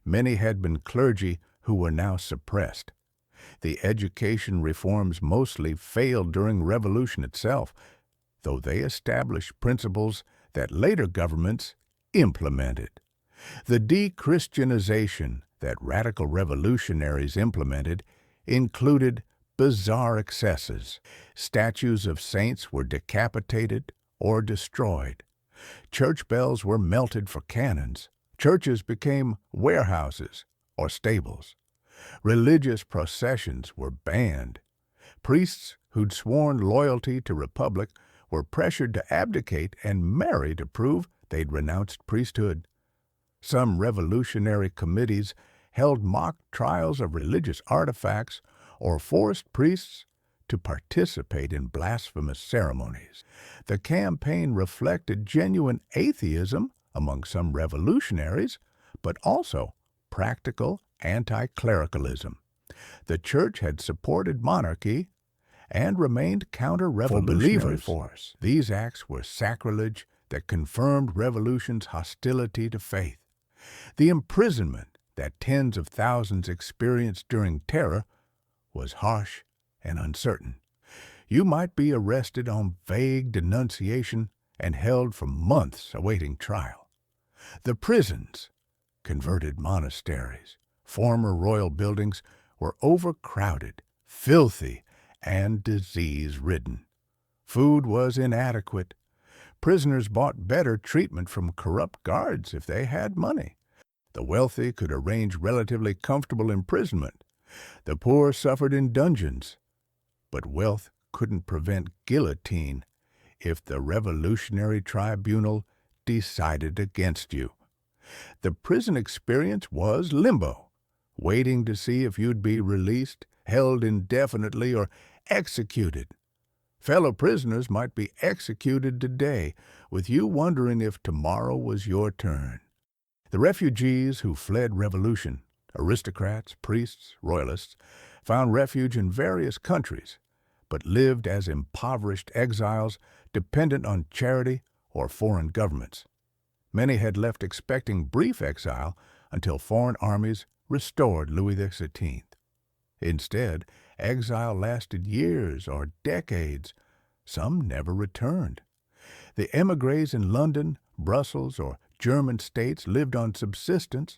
Many had been clergy who were now suppressed. The education reforms mostly failed during Revolution itself, though they established principles that later governments implemented. The de-Christianization that radical revolutionaries implemented included bizarre excesses. Statues of saints were decapitated or destroyed. Church bells were melted for cannons. Churches became warehouses or stables. Religious processions were banned. Priests who'd sworn loyalty to Republic were pressured to abdicate and marry to prove they'd renounced priesthood. Some revolutionary committees held mock trials of religious artifacts or forced priests to participate in blasphemous ceremonies. The campaign reflected genuine atheism among some revolutionaries, but also practical anti-clericalism. The Church had supported monarchy and remained counter-revolutionary force. These acts were sacrilege that confirmed revolution's hostility to faith. The imprisonment that tens of thousands experienced during terror was harsh and uncertain. You might be arrested on vague denunciation and held for months awaiting trial. The prisons, converted monasteries, former royal buildings, were overcrowded, filthy, and disease-ridden. Food was inadequate. Prisoners bought better treatment from corrupt guards if they had money. The wealthy could arrange relatively comfortable imprisonment. The poor suffered in dungeons. But wealth couldn't prevent guillotine if the Revolutionary Tribunal decided against you. The prison experience was limbo, waiting to see if you'd be released, held indefinitely, or executed. Fellow prisoners might be executed today, with you wondering if tomorrow was your turn. The refugees who fled revolution, aristocrats, priests, royalists, found refuge in various countries, but lived as impoverished exiles dependent on charity or foreign governments. Many had left expecting brief exile until foreign armies restored Louis XVI. Instead, exile lasted years or decades. Some never returned. The émigrés in London, Brussels, or German states lived on subsistence,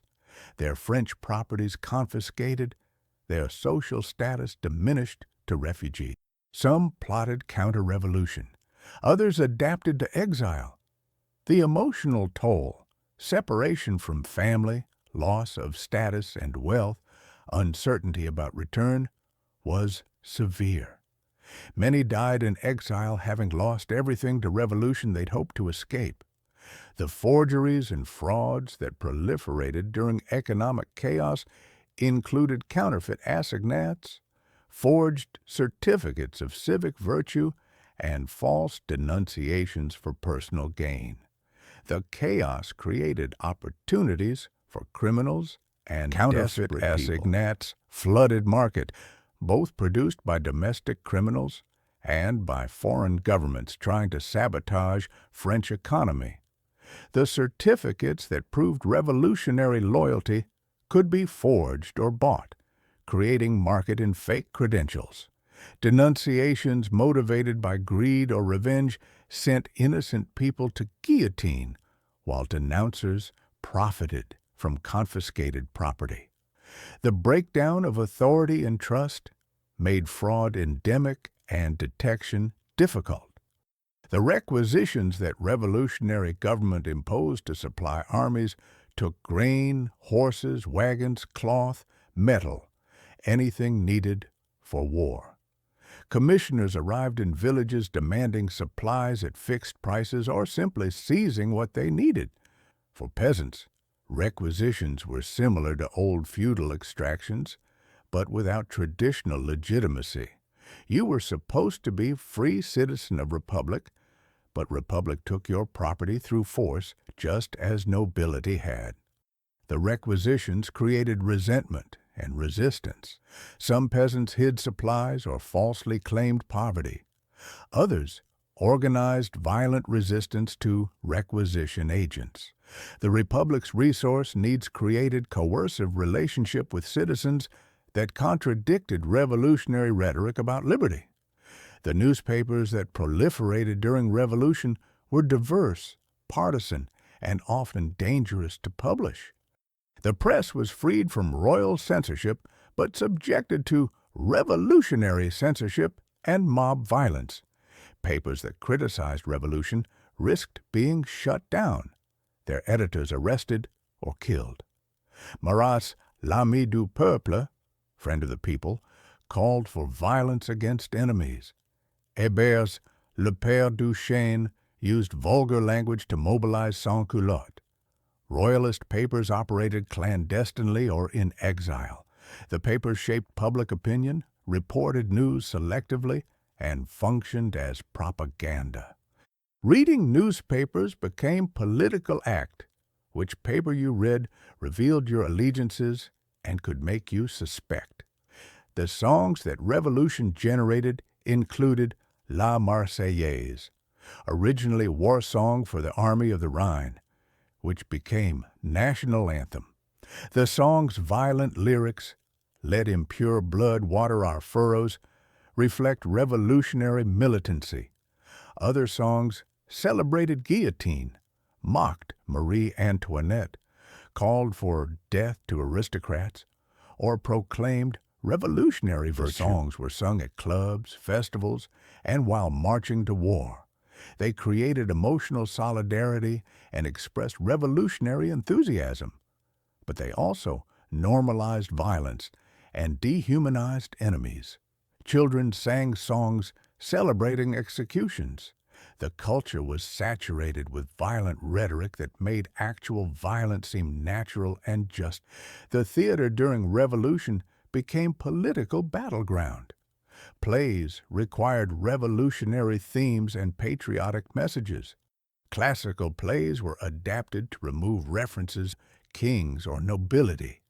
their French properties confiscated, their social status diminished to refugees. Some plotted counter-revolution. Others adapted to exile. The emotional toll, separation from family, loss of status and wealth, uncertainty about return, was severe. Many died in exile having lost everything to revolution they'd hoped to escape. The forgeries and frauds that proliferated during economic chaos included counterfeit assignats, forged certificates of civic virtue, and false denunciations for personal gain. The chaos created opportunities for criminals, and counterfeit assignats flooded market, both produced by domestic criminals and by foreign governments trying to sabotage French economy. The certificates that proved revolutionary loyalty could be forged or bought, creating market in fake credentials. Denunciations motivated by greed or revenge sent innocent people to guillotine, while denouncers profited from confiscated property. The breakdown of authority and trust made fraud endemic and detection difficult. The requisitions that revolutionary government imposed to supply armies took grain, horses, wagons, cloth, metal, anything needed for war. Commissioners arrived in villages demanding supplies at fixed prices or simply seizing what they needed. For peasants, requisitions were similar to old feudal extractions, but without traditional legitimacy. You were supposed to be free citizen of Republic, but Republic took your property through force just as nobility had. The requisitions created resentment and resistance. Some peasants hid supplies or falsely claimed poverty. Others organized violent resistance to requisition agents. The Republic's resource needs created coercive relationship with citizens that contradicted revolutionary rhetoric about liberty. The newspapers that proliferated during Revolution were diverse, partisan, and often dangerous to publish. The press was freed from royal censorship, but subjected to revolutionary censorship and mob violence. Papers that criticized revolution risked being shut down, their editors arrested or killed. Marat's L'Ami du Peuple, friend of the people, called for violence against enemies. Hébert's Le Père Duchesne used vulgar language to mobilize sans-culottes. Royalist papers operated clandestinely or in exile. The papers shaped public opinion, reported news selectively, and functioned as propaganda. Reading newspapers became political act. Which paper you read revealed your allegiances and could make you suspect. The songs that revolution generated included La Marseillaise, originally a war song for the Army of the Rhine, which became national anthem. The song's violent lyrics, "Let impure blood water our furrows," reflect revolutionary militancy. Other songs celebrated guillotine, mocked Marie Antoinette, called for death to aristocrats, or proclaimed revolutionary virtue. The songs were sung at clubs, festivals, and while marching to war. They created emotional solidarity and expressed revolutionary enthusiasm. But they also normalized violence and dehumanized enemies. Children sang songs celebrating executions. The culture was saturated with violent rhetoric that made actual violence seem natural and just. The theater during Revolution became political battleground. Plays required revolutionary themes and patriotic messages. Classical plays were adapted to remove references to kings or nobility.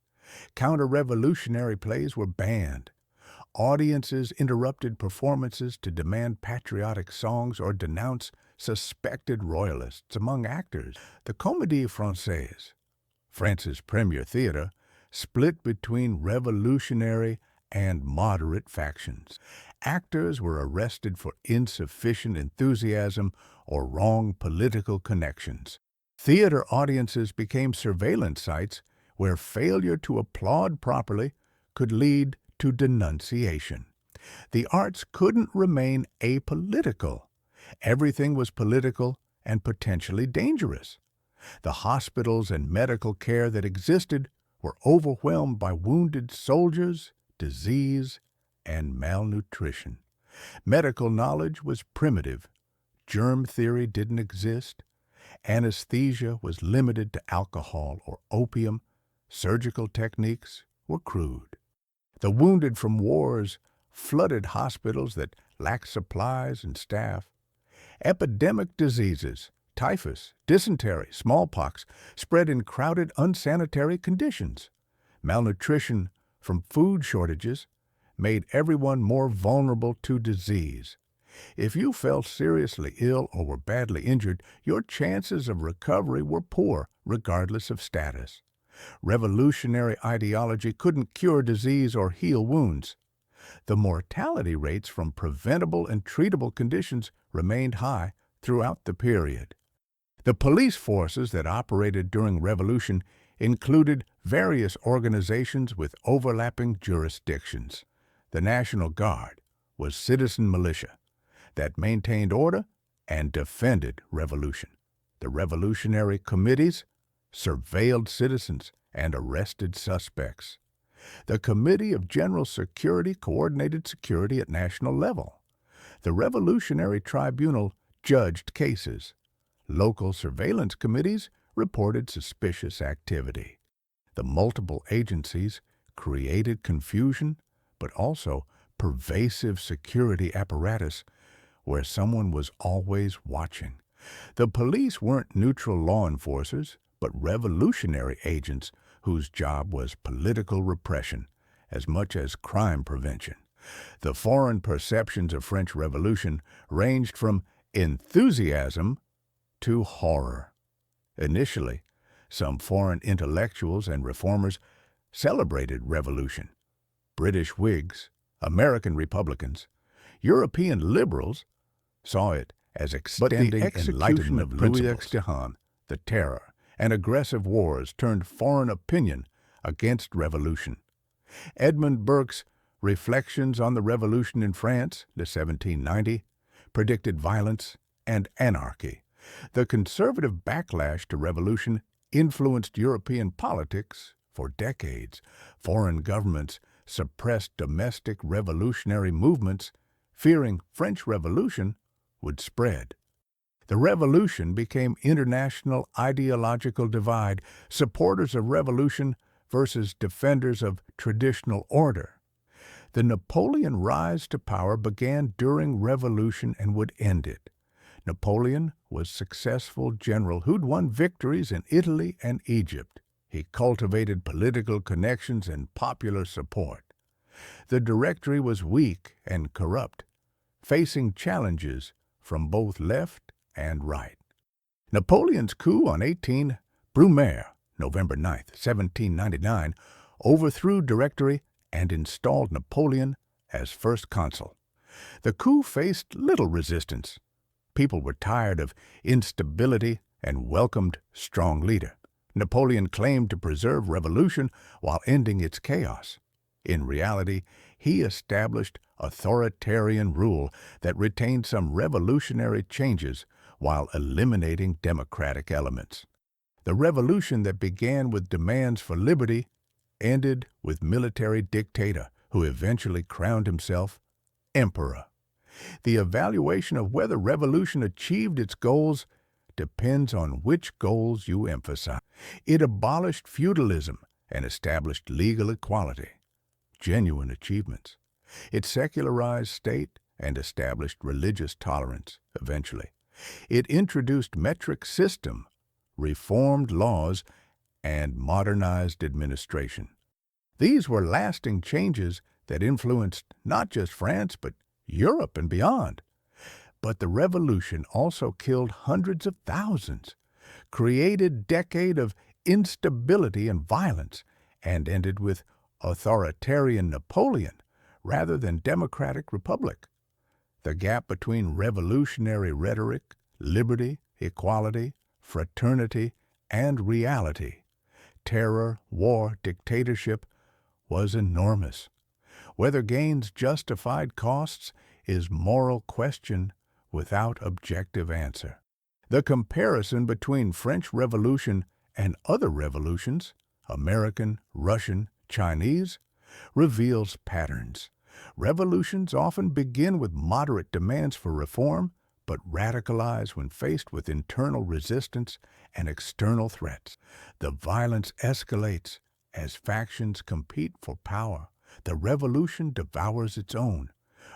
Counter-revolutionary plays were banned. Audiences interrupted performances to demand patriotic songs or denounce suspected royalists among actors. The Comédie Française, France's premier theater, split between revolutionary and moderate factions. Actors were arrested for insufficient enthusiasm or wrong political connections. Theater audiences became surveillance sites where failure to applaud properly could lead to denunciation. The arts couldn't remain apolitical. Everything was political and potentially dangerous. The hospitals and medical care that existed were overwhelmed by wounded soldiers, disease, and malnutrition. Medical knowledge was primitive. Germ theory didn't exist. Anesthesia was limited to alcohol or opium. Surgical techniques were crude. The wounded from wars flooded hospitals that lacked supplies and staff. Epidemic diseases, typhus, dysentery, smallpox, spread in crowded, unsanitary conditions. Malnutrition from food shortages made everyone more vulnerable to disease. If you fell seriously ill or were badly injured, your chances of recovery were poor, regardless of status. Revolutionary ideology couldn't cure disease or heal wounds. The mortality rates from preventable and treatable conditions remained high throughout the period. The police forces that operated during Revolution included various organizations with overlapping jurisdictions. The National Guard was citizen militia that maintained order and defended revolution. The revolutionary committees surveilled citizens and arrested suspects. The Committee of General Security coordinated security at national level. The Revolutionary Tribunal judged cases. Local surveillance committees reported suspicious activity. The multiple agencies created confusion, but also pervasive security apparatus where someone was always watching. The police weren't neutral law enforcers, but revolutionary agents whose job was political repression as much as crime prevention. The foreign perceptions of French Revolution ranged from enthusiasm to horror. Initially, some foreign intellectuals and reformers celebrated revolution. British Whigs, American Republicans, European liberals saw it as extending the execution of Louis Extihan, the Terror, and aggressive wars turned foreign opinion against revolution. Edmund Burke's Reflections on the Revolution in France, de 1790, predicted violence and anarchy. The conservative backlash to revolution influenced European politics for decades. Foreign governments suppressed domestic revolutionary movements, fearing French Revolution would spread. The revolution became international ideological divide, supporters of revolution versus defenders of traditional order. The Napoleon rise to power began during revolution and would end it. Napoleon was a successful general who'd won victories in Italy and Egypt. He cultivated political connections and popular support. The Directory was weak and corrupt, facing challenges from both left and right. Napoleon's coup on 18 Brumaire, November 9, 1799, overthrew Directory and installed Napoleon as first consul. The coup faced little resistance. People were tired of instability and welcomed strong leader. Napoleon claimed to preserve revolution while ending its chaos. In reality, he established authoritarian rule that retained some revolutionary changes while eliminating democratic elements. The revolution that began with demands for liberty ended with military dictator who eventually crowned himself emperor. The evaluation of whether revolution achieved its goals depends on which goals you emphasize. It abolished feudalism and established legal equality, genuine achievements. It secularized state and established religious tolerance, eventually. It introduced metric system, reformed laws, and modernized administration. These were lasting changes that influenced not just France, but Europe and beyond. But the revolution also killed hundreds of thousands, created a decade of instability and violence, and ended with authoritarian Napoleon rather than democratic republic. The gap between revolutionary rhetoric, liberty, equality, fraternity, and reality, terror, war, dictatorship, was enormous. Whether gains justified costs is moral question without objective answer. The comparison between French Revolution and other revolutions, American, Russian, Chinese, reveals patterns. Revolutions often begin with moderate demands for reform, but radicalize when faced with internal resistance and external threats. The violence escalates as factions compete for power. The revolution devours its own.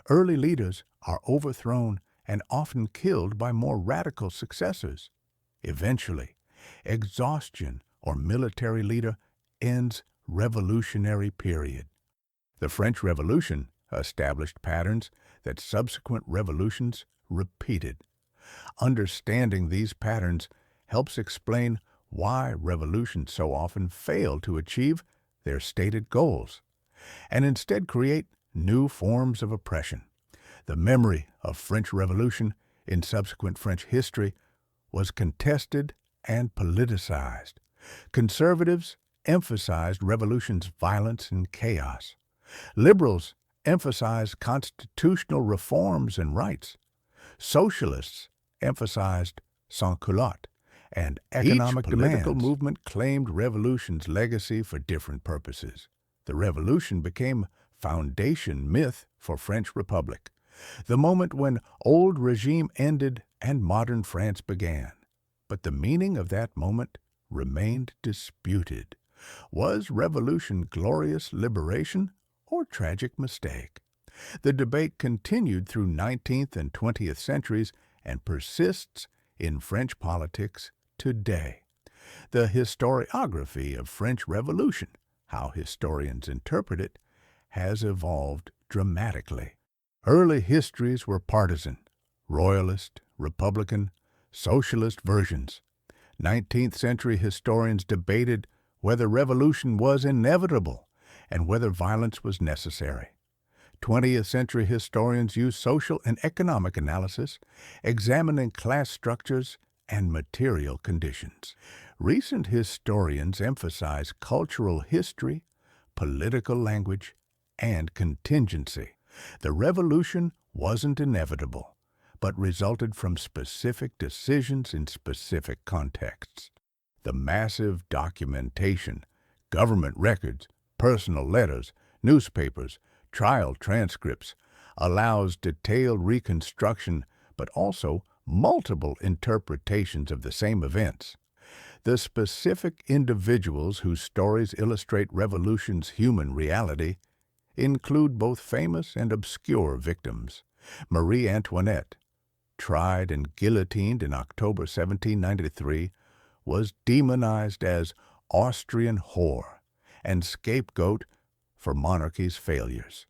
Early leaders are overthrown and often killed by more radical successors. Eventually, exhaustion or military leader ends revolutionary period. The French Revolution established patterns that subsequent revolutions repeated. Understanding these patterns helps explain why revolutions so often fail to achieve their stated goals, and instead create new forms of oppression. The memory of French Revolution in subsequent French history was contested and politicized. Conservatives emphasized revolution's violence and chaos. Liberals emphasized constitutional reforms and rights. Socialists emphasized sans-culotte and economic demands. Each political movement claimed revolution's legacy for different purposes. The revolution became foundation myth for French Republic, the moment when old regime ended and modern France began. But the meaning of that moment remained disputed. Was revolution glorious liberation or tragic mistake? The debate continued through 19th and 20th centuries and persists in French politics today. The historiography of French Revolution, how historians interpret it, has evolved dramatically. Early histories were partisan, royalist, republican, socialist versions. 19th century historians debated whether revolution was inevitable and whether violence was necessary. 20th century historians used social and economic analysis, examining class structures and material conditions. Recent historians emphasize cultural history, political language, and contingency. The revolution wasn't inevitable, but resulted from specific decisions in specific contexts. The massive documentation, government records, personal letters, newspapers, trial transcripts allows detailed reconstruction but also multiple interpretations of the same events. The specific individuals whose stories illustrate revolution's human reality include both famous and obscure victims. Marie Antoinette, tried and guillotined in October 1793, was demonized as Austrian whore and scapegoat for monarchy's failures.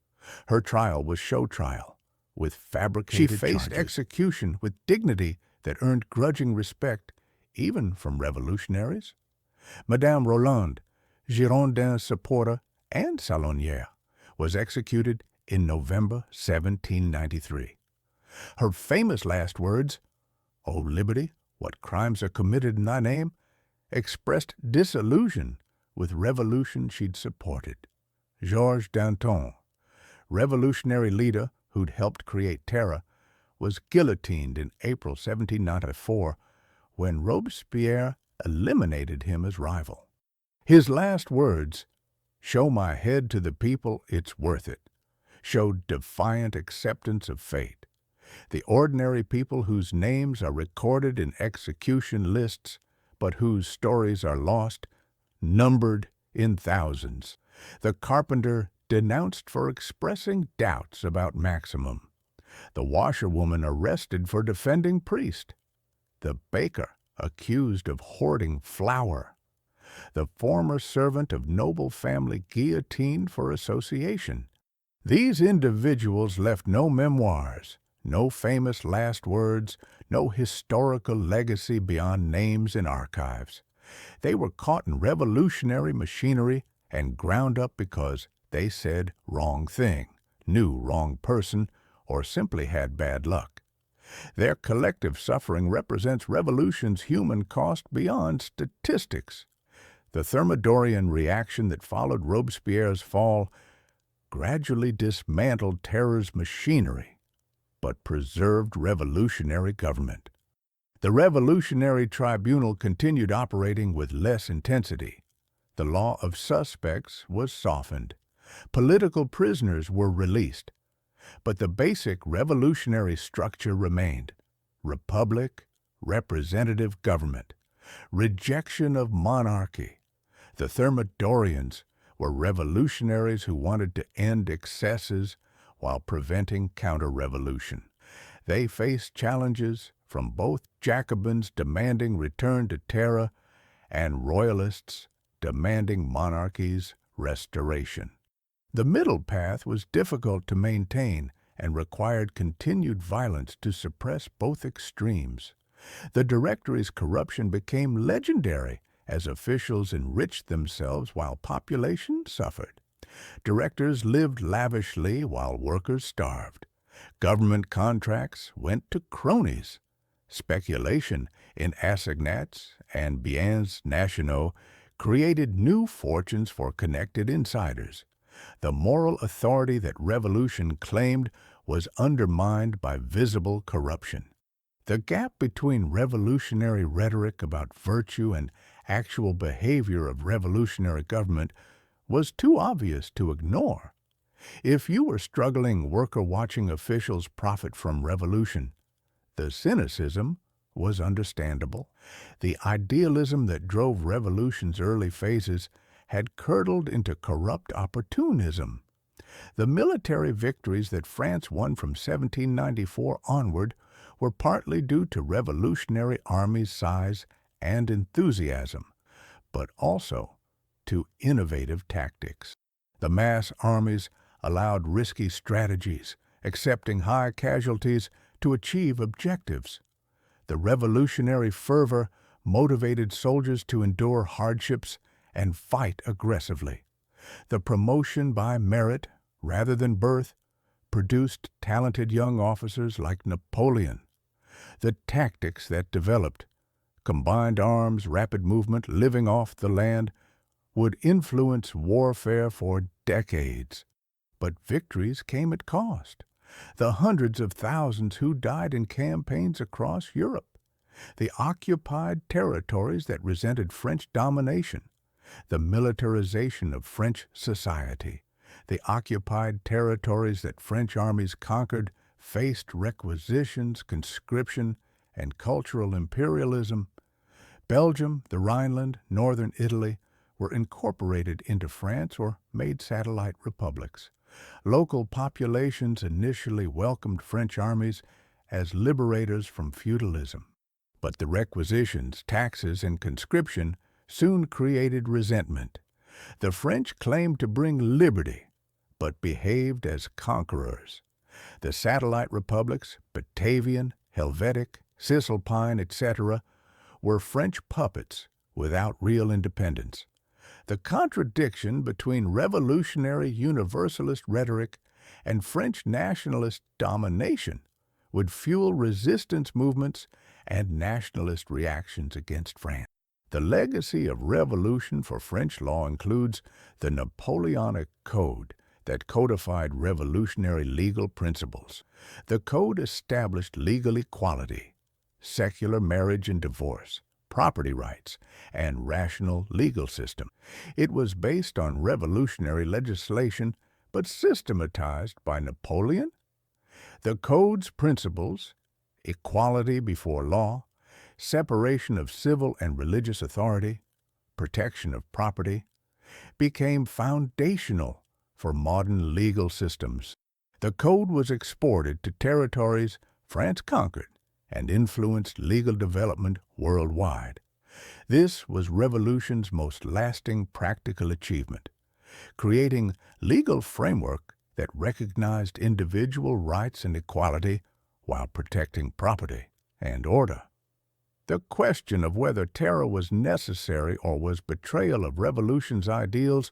Her trial was show trial, with fabricated charges. She faced execution with dignity that earned grudging respect even from revolutionaries. Madame Roland, Girondin supporter and salonière, was executed in November 1793. Her famous last words, "O liberty, what crimes are committed in thy name?" expressed disillusion with revolution she'd supported. Georges Danton, revolutionary leader who'd helped create terror, was guillotined in April 1794 when Robespierre eliminated him as rival. His last words, "Show my head to the people, it's worth it," showed defiant acceptance of fate. The ordinary people whose names are recorded in execution lists, but whose stories are lost, numbered in thousands. The carpenter denounced for expressing doubts about Maximum. The washerwoman arrested for defending priest. The baker accused of hoarding flour. The former servant of noble family guillotined for association. These individuals left no memoirs, no famous last words, no historical legacy beyond names in archives. They were caught in revolutionary machinery and ground up because they said wrong thing, knew wrong person, or simply had bad luck. Their collective suffering represents revolution's human cost beyond statistics. The Thermidorian reaction that followed Robespierre's fall gradually dismantled terror's machinery, but preserved revolutionary government. The Revolutionary Tribunal continued operating with less intensity. The law of suspects was softened. Political prisoners were released. But the basic revolutionary structure remained: republic, representative government, rejection of monarchy. The Thermidorians were revolutionaries who wanted to end excesses while preventing counter-revolution. They faced challenges from both Jacobins demanding return to terror and Royalists demanding monarchy's restoration. The middle path was difficult to maintain and required continued violence to suppress both extremes. The Directory's corruption became legendary as officials enriched themselves while population suffered. Directors lived lavishly while workers starved. Government contracts went to cronies. Speculation in assignats and biens nationaux created new fortunes for connected insiders. The moral authority that revolution claimed was undermined by visible corruption. The gap between revolutionary rhetoric about virtue and actual behavior of revolutionary government was too obvious to ignore. If you were struggling worker-watching officials profit from revolution, the cynicism was understandable. The idealism that drove revolution's early phases had curdled into corrupt opportunism. The military victories that France won from 1794 onward were partly due to revolutionary armies' size and enthusiasm, but also to innovative tactics. The mass armies allowed risky strategies, accepting high casualties to achieve objectives. The revolutionary fervor motivated soldiers to endure hardships and fight aggressively. The promotion by merit rather than birth produced talented young officers like Napoleon. The tactics that developed, combined arms, rapid movement, living off the land, would influence warfare for decades. But victories came at cost. The hundreds of thousands who died in campaigns across Europe, the occupied territories that resented French domination, the militarization of French society, the occupied territories that French armies conquered faced requisitions, conscription, and cultural imperialism. Belgium, the Rhineland, northern Italy were incorporated into France or made satellite republics. Local populations initially welcomed French armies as liberators from feudalism. But the requisitions, taxes, and conscription soon created resentment. The French claimed to bring liberty, but behaved as conquerors. The satellite republics, Batavian, Helvetic, Cisalpine, etc., were French puppets without real independence. The contradiction between revolutionary universalist rhetoric and French nationalist domination would fuel resistance movements and nationalist reactions against France. The legacy of revolution for French law includes the Napoleonic Code that codified revolutionary legal principles. The code established legal equality, secular marriage and divorce, property rights, and rational legal system. It was based on revolutionary legislation, but systematized by Napoleon. The code's principles, equality before law, separation of civil and religious authority, protection of property, became foundational for modern legal systems. The code was exported to territories France conquered and influenced legal development worldwide. This was revolution's most lasting practical achievement, creating legal framework that recognized individual rights and equality while protecting property and order. The question of whether terror was necessary or was betrayal of revolution's ideals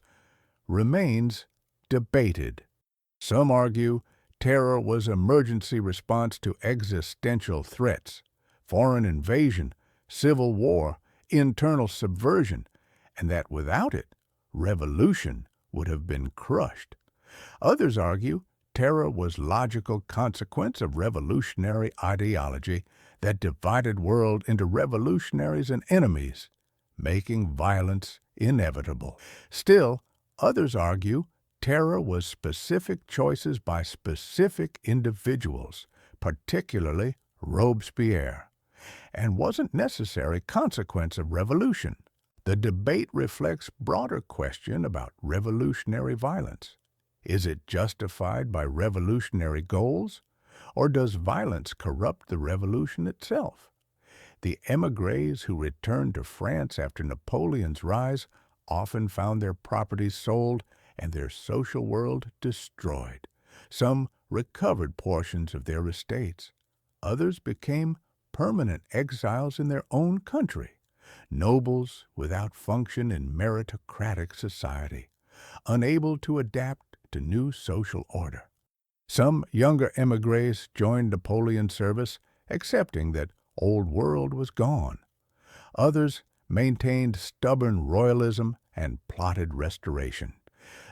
remains debated. Some argue terror was emergency response to existential threats, foreign invasion, civil war, internal subversion, and that without it, revolution would have been crushed. Others argue terror was logical consequence of revolutionary ideology that divided world into revolutionaries and enemies, making violence inevitable. Still, others argue terror was specific choices by specific individuals, particularly Robespierre, and wasn't necessary consequence of revolution. The debate reflects broader question about revolutionary violence. Is it justified by revolutionary goals, or does violence corrupt the revolution itself? The émigrés who returned to France after Napoleon's rise often found their properties sold and their social world destroyed. Some recovered portions of their estates. Others became permanent exiles in their own country, nobles without function in meritocratic society, unable to adapt to new social order. Some younger émigrés joined Napoleon's service, accepting that old world was gone. Others maintained stubborn royalism and plotted restoration.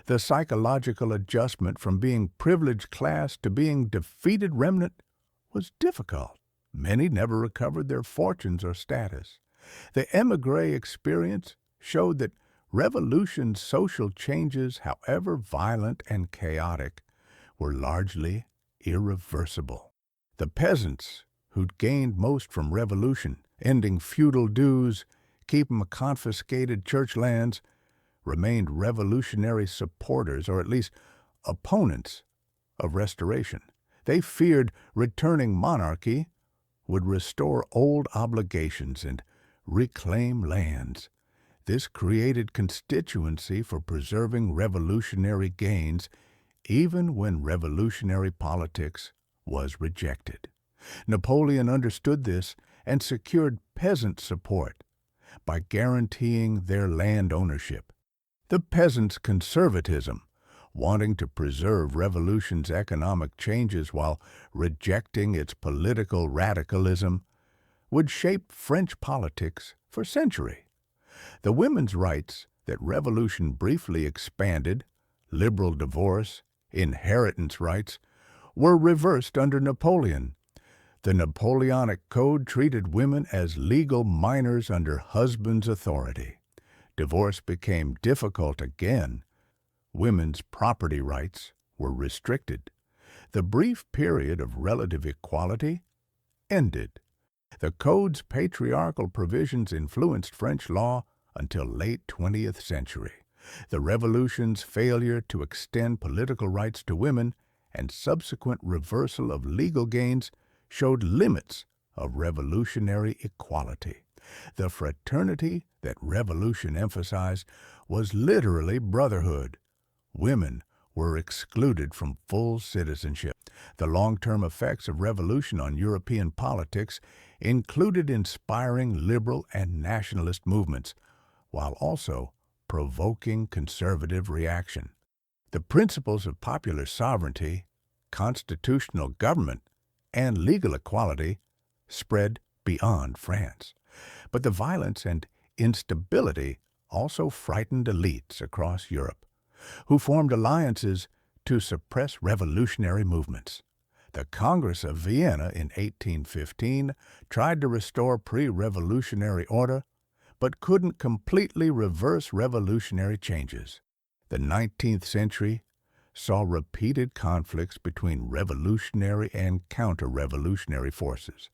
The psychological adjustment from being privileged class to being defeated remnant was difficult. Many never recovered their fortunes or status. The émigré experience showed that revolution's social changes, however violent and chaotic, were largely irreversible. The peasants, who'd gained most from revolution, ending feudal dues, keeping confiscated church lands, remained revolutionary supporters, or at least opponents, of restoration. They feared returning monarchy would restore old obligations and reclaim lands. This created constituency for preserving revolutionary gains, even when revolutionary politics was rejected. Napoleon understood this and secured peasant support by guaranteeing their land ownership. The peasants' conservatism, wanting to preserve revolution's economic changes while rejecting its political radicalism, would shape French politics for centuries. The women's rights that revolution briefly expanded, liberal divorce, inheritance rights, were reversed under Napoleon. The Napoleonic Code treated women as legal minors under husband's authority. Divorce became difficult again. Women's property rights were restricted. The brief period of relative equality ended. The Code's patriarchal provisions influenced French law until late 20th century. The Revolution's failure to extend political rights to women and subsequent reversal of legal gains showed limits of revolutionary equality. The fraternity that revolution emphasized was literally brotherhood. Women were excluded from full citizenship. The long-term effects of revolution on European politics included inspiring liberal and nationalist movements, while also provoking conservative reaction. The principles of popular sovereignty, constitutional government, and legal equality spread beyond France. But the violence and instability also frightened elites across Europe, who formed alliances to suppress revolutionary movements. The Congress of Vienna in 1815 tried to restore pre-revolutionary order, but couldn't completely reverse revolutionary changes. The 19th century saw repeated conflicts between revolutionary and counter-revolutionary forces,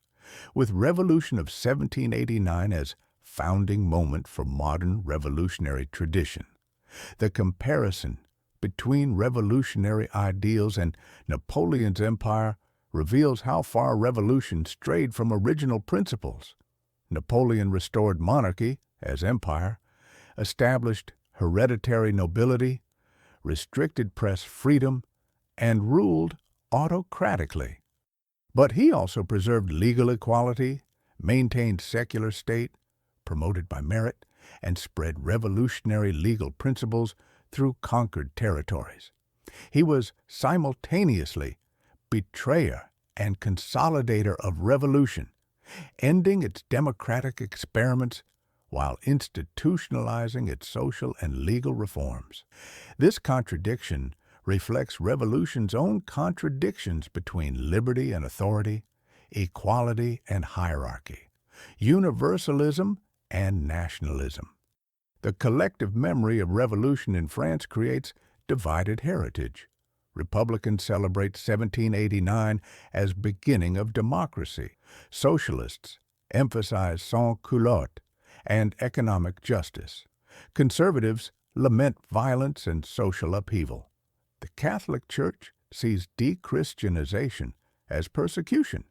with Revolution of 1789 as founding moment for modern revolutionary tradition. The comparison between revolutionary ideals and Napoleon's empire reveals how far revolution strayed from original principles. Napoleon restored monarchy as empire, established hereditary nobility, restricted press freedom, and ruled autocratically. But he also preserved legal equality, maintained secular state, promoted by merit, and spread revolutionary legal principles through conquered territories. He was simultaneously betrayer and consolidator of revolution, ending its democratic experiments while institutionalizing its social and legal reforms. This contradiction reflects revolution's own contradictions between liberty and authority, equality and hierarchy, universalism and nationalism. The collective memory of revolution in France creates divided heritage. Republicans celebrate 1789 as beginning of democracy. Socialists emphasize sans-culotte and economic justice. Conservatives lament violence and social upheaval. The Catholic Church sees de-Christianization as persecution.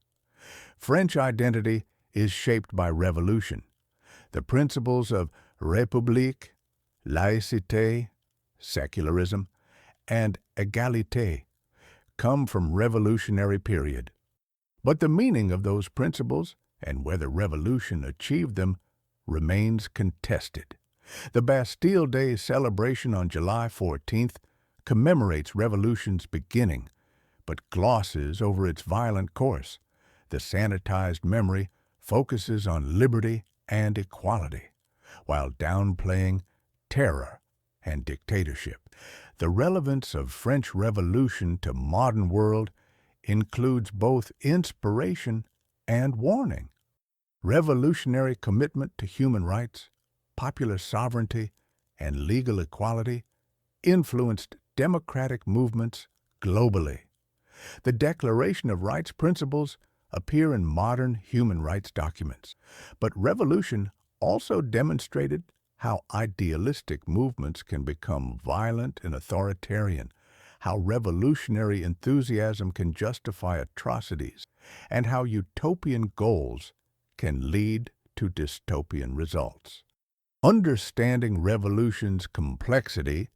French identity is shaped by revolution. The principles of république, laïcité, secularism, and égalité come from revolutionary period. But the meaning of those principles and whether revolution achieved them remains contested. The Bastille Day celebration on July 14th commemorates revolution's beginning, but glosses over its violent course. The sanitized memory focuses on liberty and equality, while downplaying terror and dictatorship. The relevance of French Revolution to modern world includes both inspiration and warning. Revolutionary commitment to human rights, popular sovereignty, and legal equality influenced democratic movements globally. The Declaration of Rights principles appear in modern human rights documents, but revolution also demonstrated how idealistic movements can become violent and authoritarian, how revolutionary enthusiasm can justify atrocities, and how utopian goals can lead to dystopian results. Understanding revolution's complexity,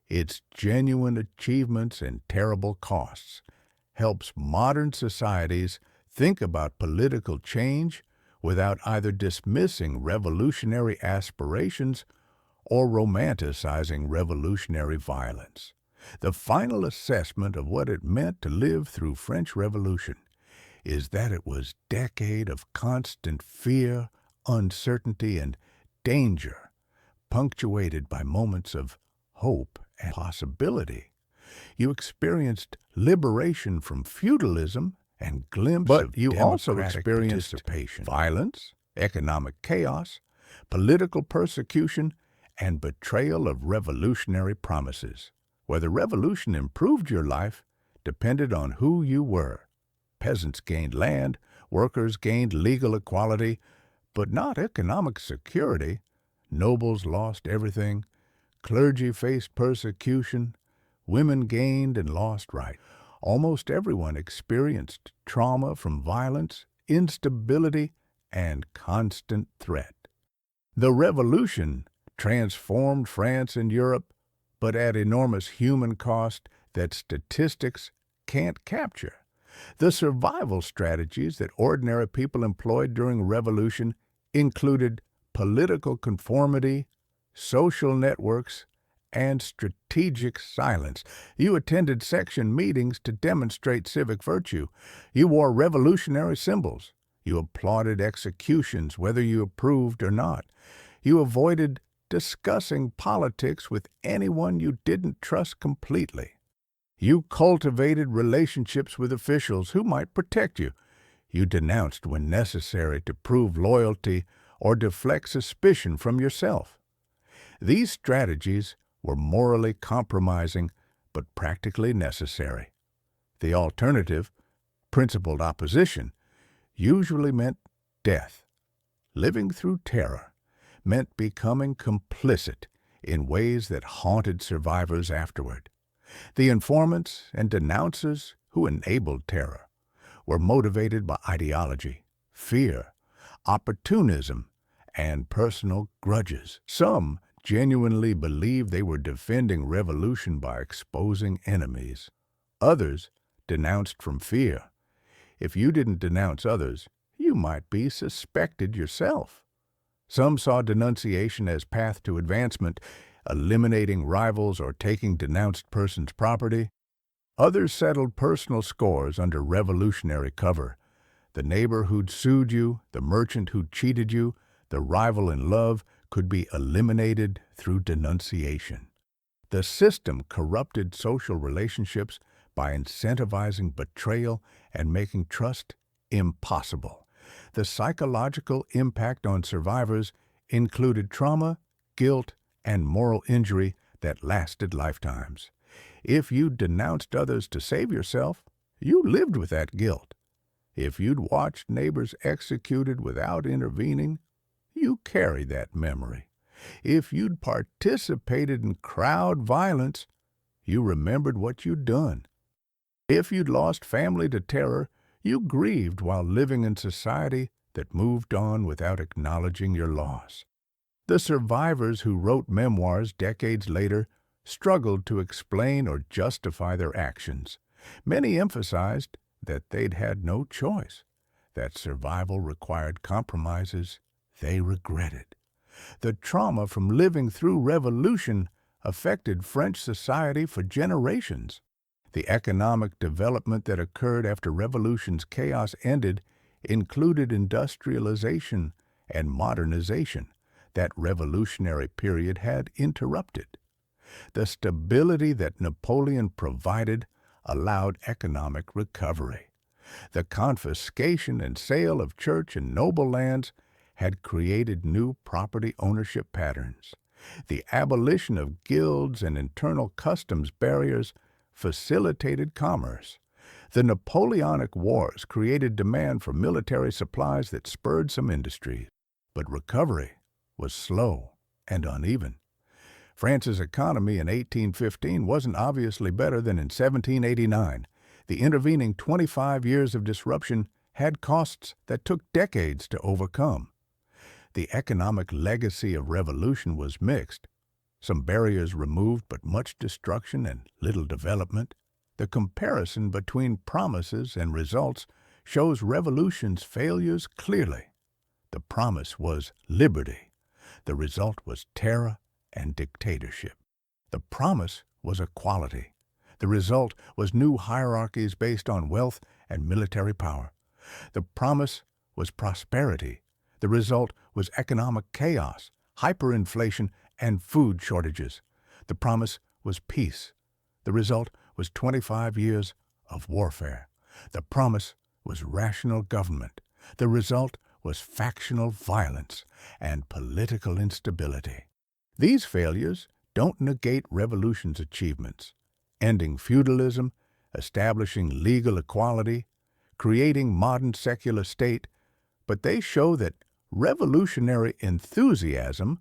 its genuine achievements and terrible costs, helps modern societies think about political change without either dismissing revolutionary aspirations or romanticizing revolutionary violence. The final assessment of what it meant to live through French Revolution is that it was a decade of constant fear, uncertainty, and danger, punctuated by moments of hope and possibility. You experienced liberation from feudalism and glimpse of you also experienced participation, violence, economic chaos, political persecution, and betrayal of revolutionary promises. Whether revolution improved your life depended on who you were. Peasants gained land, workers gained legal equality, but not economic security. Nobles lost everything, clergy faced persecution, women gained and lost rights. Almost everyone experienced trauma from violence, instability, and constant threat. The revolution transformed France and Europe, but at enormous human cost that statistics can't capture. The survival strategies that ordinary people employed during a revolution included political conformity, social networks, and strategic silence. You attended section meetings to demonstrate civic virtue. You wore revolutionary symbols. You applauded executions, whether you approved or not. You avoided discussing politics with anyone you didn't trust completely. You cultivated relationships with officials who might protect you. You denounced when necessary to prove loyalty or deflect suspicion from yourself. These strategies were morally compromising but practically necessary. The alternative, principled opposition, usually meant death. Living through terror meant becoming complicit in ways that haunted survivors afterward. The informants and denouncers who enabled terror were motivated by ideology, fear, opportunism, and personal grudges. Some genuinely believed they were defending revolution by exposing enemies. Others denounced from fear. If you didn't denounce others, you might be suspected yourself. Some saw denunciation as path to advancement, eliminating rivals or taking denounced person's property. Others settled personal scores under revolutionary cover. The neighbor who'd sued you, the merchant who'd cheated you, the rival in love could be eliminated through denunciation. The system corrupted social relationships by incentivizing betrayal and making trust impossible. The psychological impact on survivors included trauma, guilt, and moral injury that lasted lifetimes. If you'd denounced others to save yourself, you lived with that guilt. If you'd watched neighbors executed without intervening, you carry that memory. If you'd participated in crowd violence, you remembered what you'd done. If you'd lost family to terror, you grieved while living in society that moved on without acknowledging your loss. The survivors who wrote memoirs decades later struggled to explain or justify their actions. Many emphasized that they'd had no choice, that survival required compromises they regretted. The trauma from living through revolution affected French society for generations. The economic development that occurred after revolution's chaos ended included industrialization and modernization that revolutionary period had interrupted. The stability that Napoleon provided allowed economic recovery. The confiscation and sale of church and noble lands had created new property ownership patterns. The abolition of guilds and internal customs barriers facilitated commerce. The Napoleonic Wars created demand for military supplies that spurred some industries, but recovery was slow and uneven. France's economy in 1815 wasn't obviously better than in 1789. The intervening 25 years of disruption had costs that took decades to overcome. The economic legacy of revolution was mixed. Some barriers removed, but much destruction and little development. The comparison between promises and results shows revolution's failures clearly. The promise was liberty. The result was terror and dictatorship. The promise was equality. The result was new hierarchies based on wealth and military power. The promise was prosperity. The result was economic chaos, hyperinflation, and food shortages. The promise was peace. The result was 25 years of warfare. The promise was rational government. The result was factional violence and political instability. These failures don't negate revolution's achievements, ending feudalism, establishing legal equality, creating modern secular state, but they show that revolutionary enthusiasm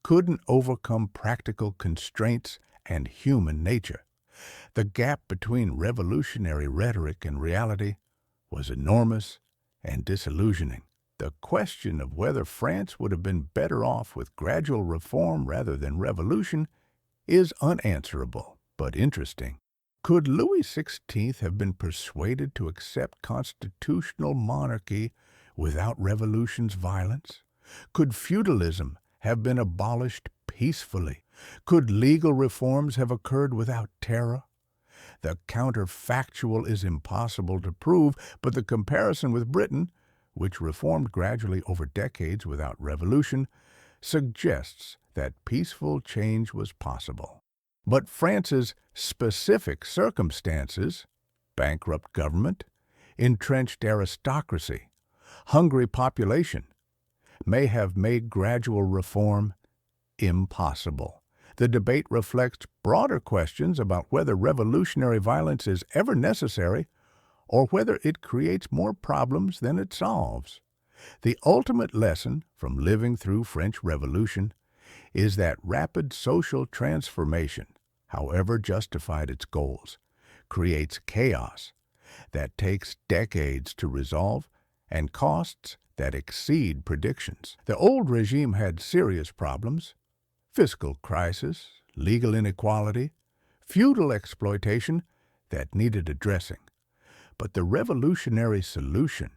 couldn't overcome practical constraints and human nature. The gap between revolutionary rhetoric and reality was enormous and disillusioning. The question of whether France would have been better off with gradual reform rather than revolution is unanswerable, but interesting. Could Louis XVI have been persuaded to accept constitutional monarchy without revolution's violence? Could feudalism have been abolished peacefully? Could legal reforms have occurred without terror? The counterfactual is impossible to prove, but the comparison with Britain, which reformed gradually over decades without revolution, suggests that peaceful change was possible. But France's specific circumstances, bankrupt government, entrenched aristocracy, hungry population, may have made gradual reform impossible. The debate reflects broader questions about whether revolutionary violence is ever necessary or whether it creates more problems than it solves. The ultimate lesson from living through French Revolution is that rapid social transformation, however justified its goals, creates chaos that takes decades to resolve and costs that exceed predictions. The old regime had serious problems: fiscal crisis, legal inequality, feudal exploitation that needed addressing. But the revolutionary solution,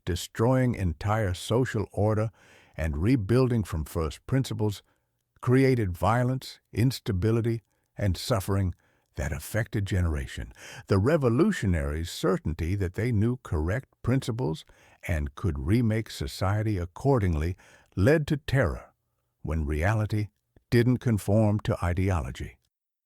destroying entire social order and rebuilding from first principles, created violence, instability, and suffering that affected generation. The revolutionaries' certainty that they knew correct principles and could remake society accordingly led to terror when reality didn't conform to ideology.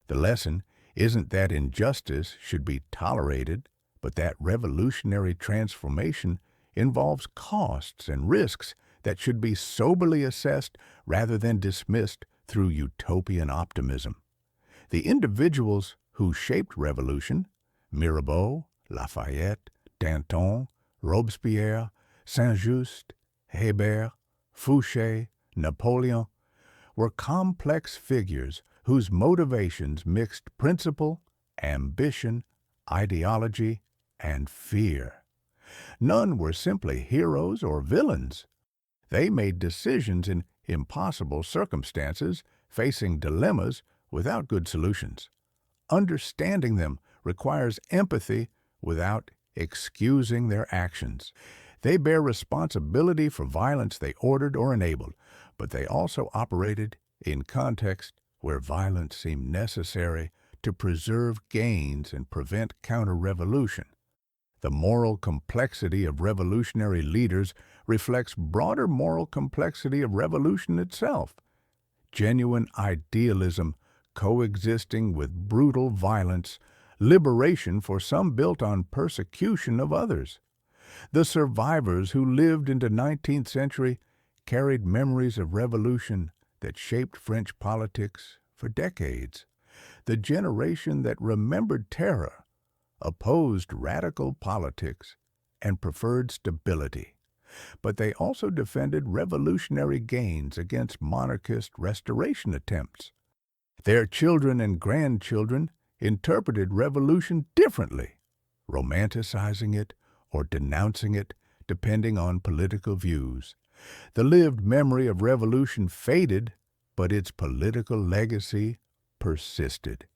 The lesson isn't that injustice should be tolerated, but that revolutionary transformation involves costs and risks that should be soberly assessed rather than dismissed through utopian optimism. The individuals who shaped revolution, Mirabeau, Lafayette, Danton, Robespierre, Saint-Just, Hébert, Fouché, Napoleon, were complex figures whose motivations mixed principle, ambition, ideology, and fear. None were simply heroes or villains. They made decisions in impossible circumstances, facing dilemmas without good solutions. Understanding them requires empathy without excusing their actions. They bear responsibility for violence they ordered or enabled, but they also operated in context where violence seemed necessary to preserve gains and prevent counter-revolution. The moral complexity of revolutionary leaders reflects broader moral complexity of revolution itself. Genuine idealism coexisting with brutal violence, liberation for some built on persecution of others. The survivors who lived into 19th century carried memories of revolution that shaped French politics for decades. The generation that remembered terror opposed radical politics and preferred stability, but they also defended revolutionary gains against monarchist restoration attempts. Their children and grandchildren interpreted revolution differently, romanticizing it or denouncing it depending on political views. The lived memory of revolution faded, but its political legacy persisted.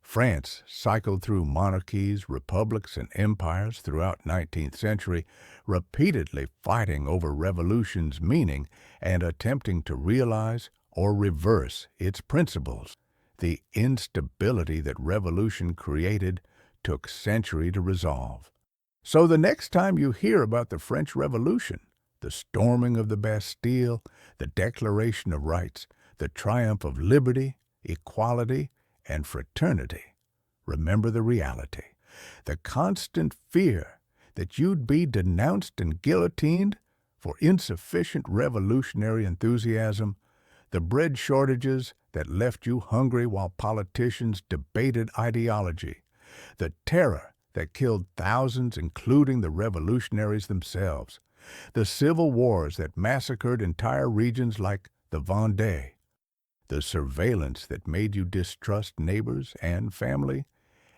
France cycled through monarchies, republics, and empires throughout 19th century, repeatedly fighting over revolution's meaning and attempting to realize or reverse its principles. The instability that revolution created took centuries to resolve. So the next time you hear about the French Revolution, the storming of the Bastille, the Declaration of Rights, the triumph of liberty, equality, and fraternity, remember the reality. The constant fear that you'd be denounced and guillotined for insufficient revolutionary enthusiasm, the bread shortages that left you hungry while politicians debated ideology, the terror that killed thousands, including the revolutionaries themselves, the civil wars that massacred entire regions like the Vendée, the surveillance that made you distrust neighbors and family,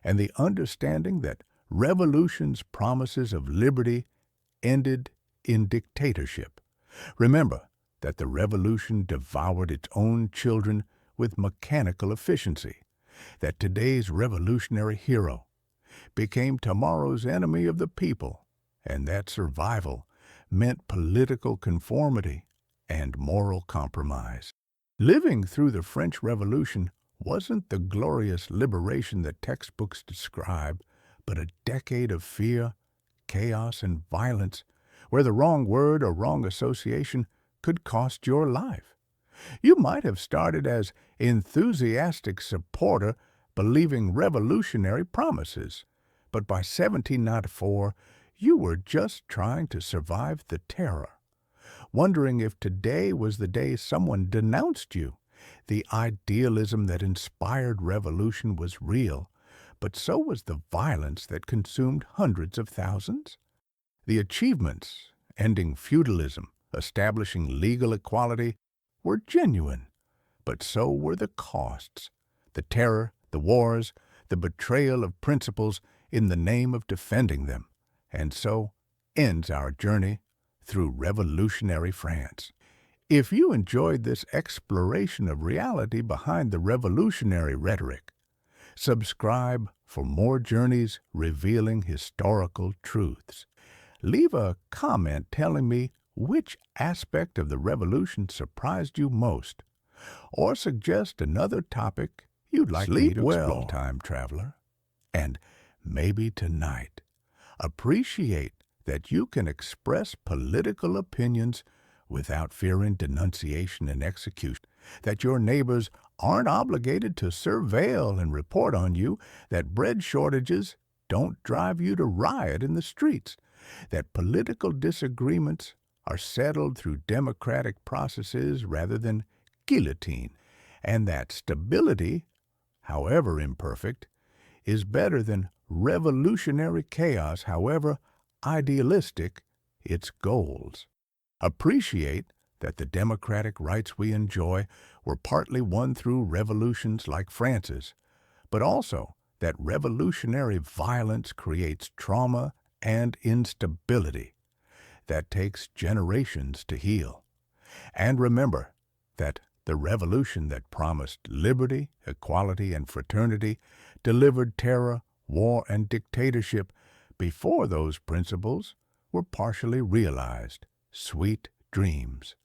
and the understanding that revolution's promises of liberty ended in dictatorship. Remember that the revolution devoured its own children with mechanical efficiency. that today's revolutionary hero became tomorrow's enemy of the people, and that survival meant political conformity and moral compromise. Living through the French Revolution wasn't the glorious liberation that textbooks describe, but a decade of fear, chaos, and violence where the wrong word or wrong association could cost your life. You might have started as enthusiastic supporter believing revolutionary promises, but by 1794 you were just trying to survive the terror, wondering if today was the day someone denounced you. The idealism that inspired revolution was real, but so was the violence that consumed hundreds of thousands. The achievements, ending feudalism, establishing legal equality, were genuine, but so were the costs. The terror, the wars, the betrayal of principles in the name of defending them. And so ends our journey through revolutionary France. If you enjoyed this exploration of reality behind the revolutionary rhetoric, subscribe for more journeys revealing historical truths. Leave a comment telling me which aspect of the revolution surprised you most, or suggest another topic you'd like me to explore, time traveler. And maybe tonight, appreciate that you can express political opinions without fearing denunciation and execution, that your neighbors aren't obligated to surveil and report on you, that bread shortages don't drive you to riot in the streets, that political disagreements are settled through democratic processes rather than guillotine, and that stability, however imperfect, is better than revolutionary chaos, however idealistic its goals. Appreciate that the democratic rights we enjoy were partly won through revolutions like France's, but also that revolutionary violence creates trauma and instability that takes generations to heal. And remember that the revolution that promised liberty, equality, and fraternity delivered terror, war, and dictatorship before those principles were partially realized. Sweet dreams.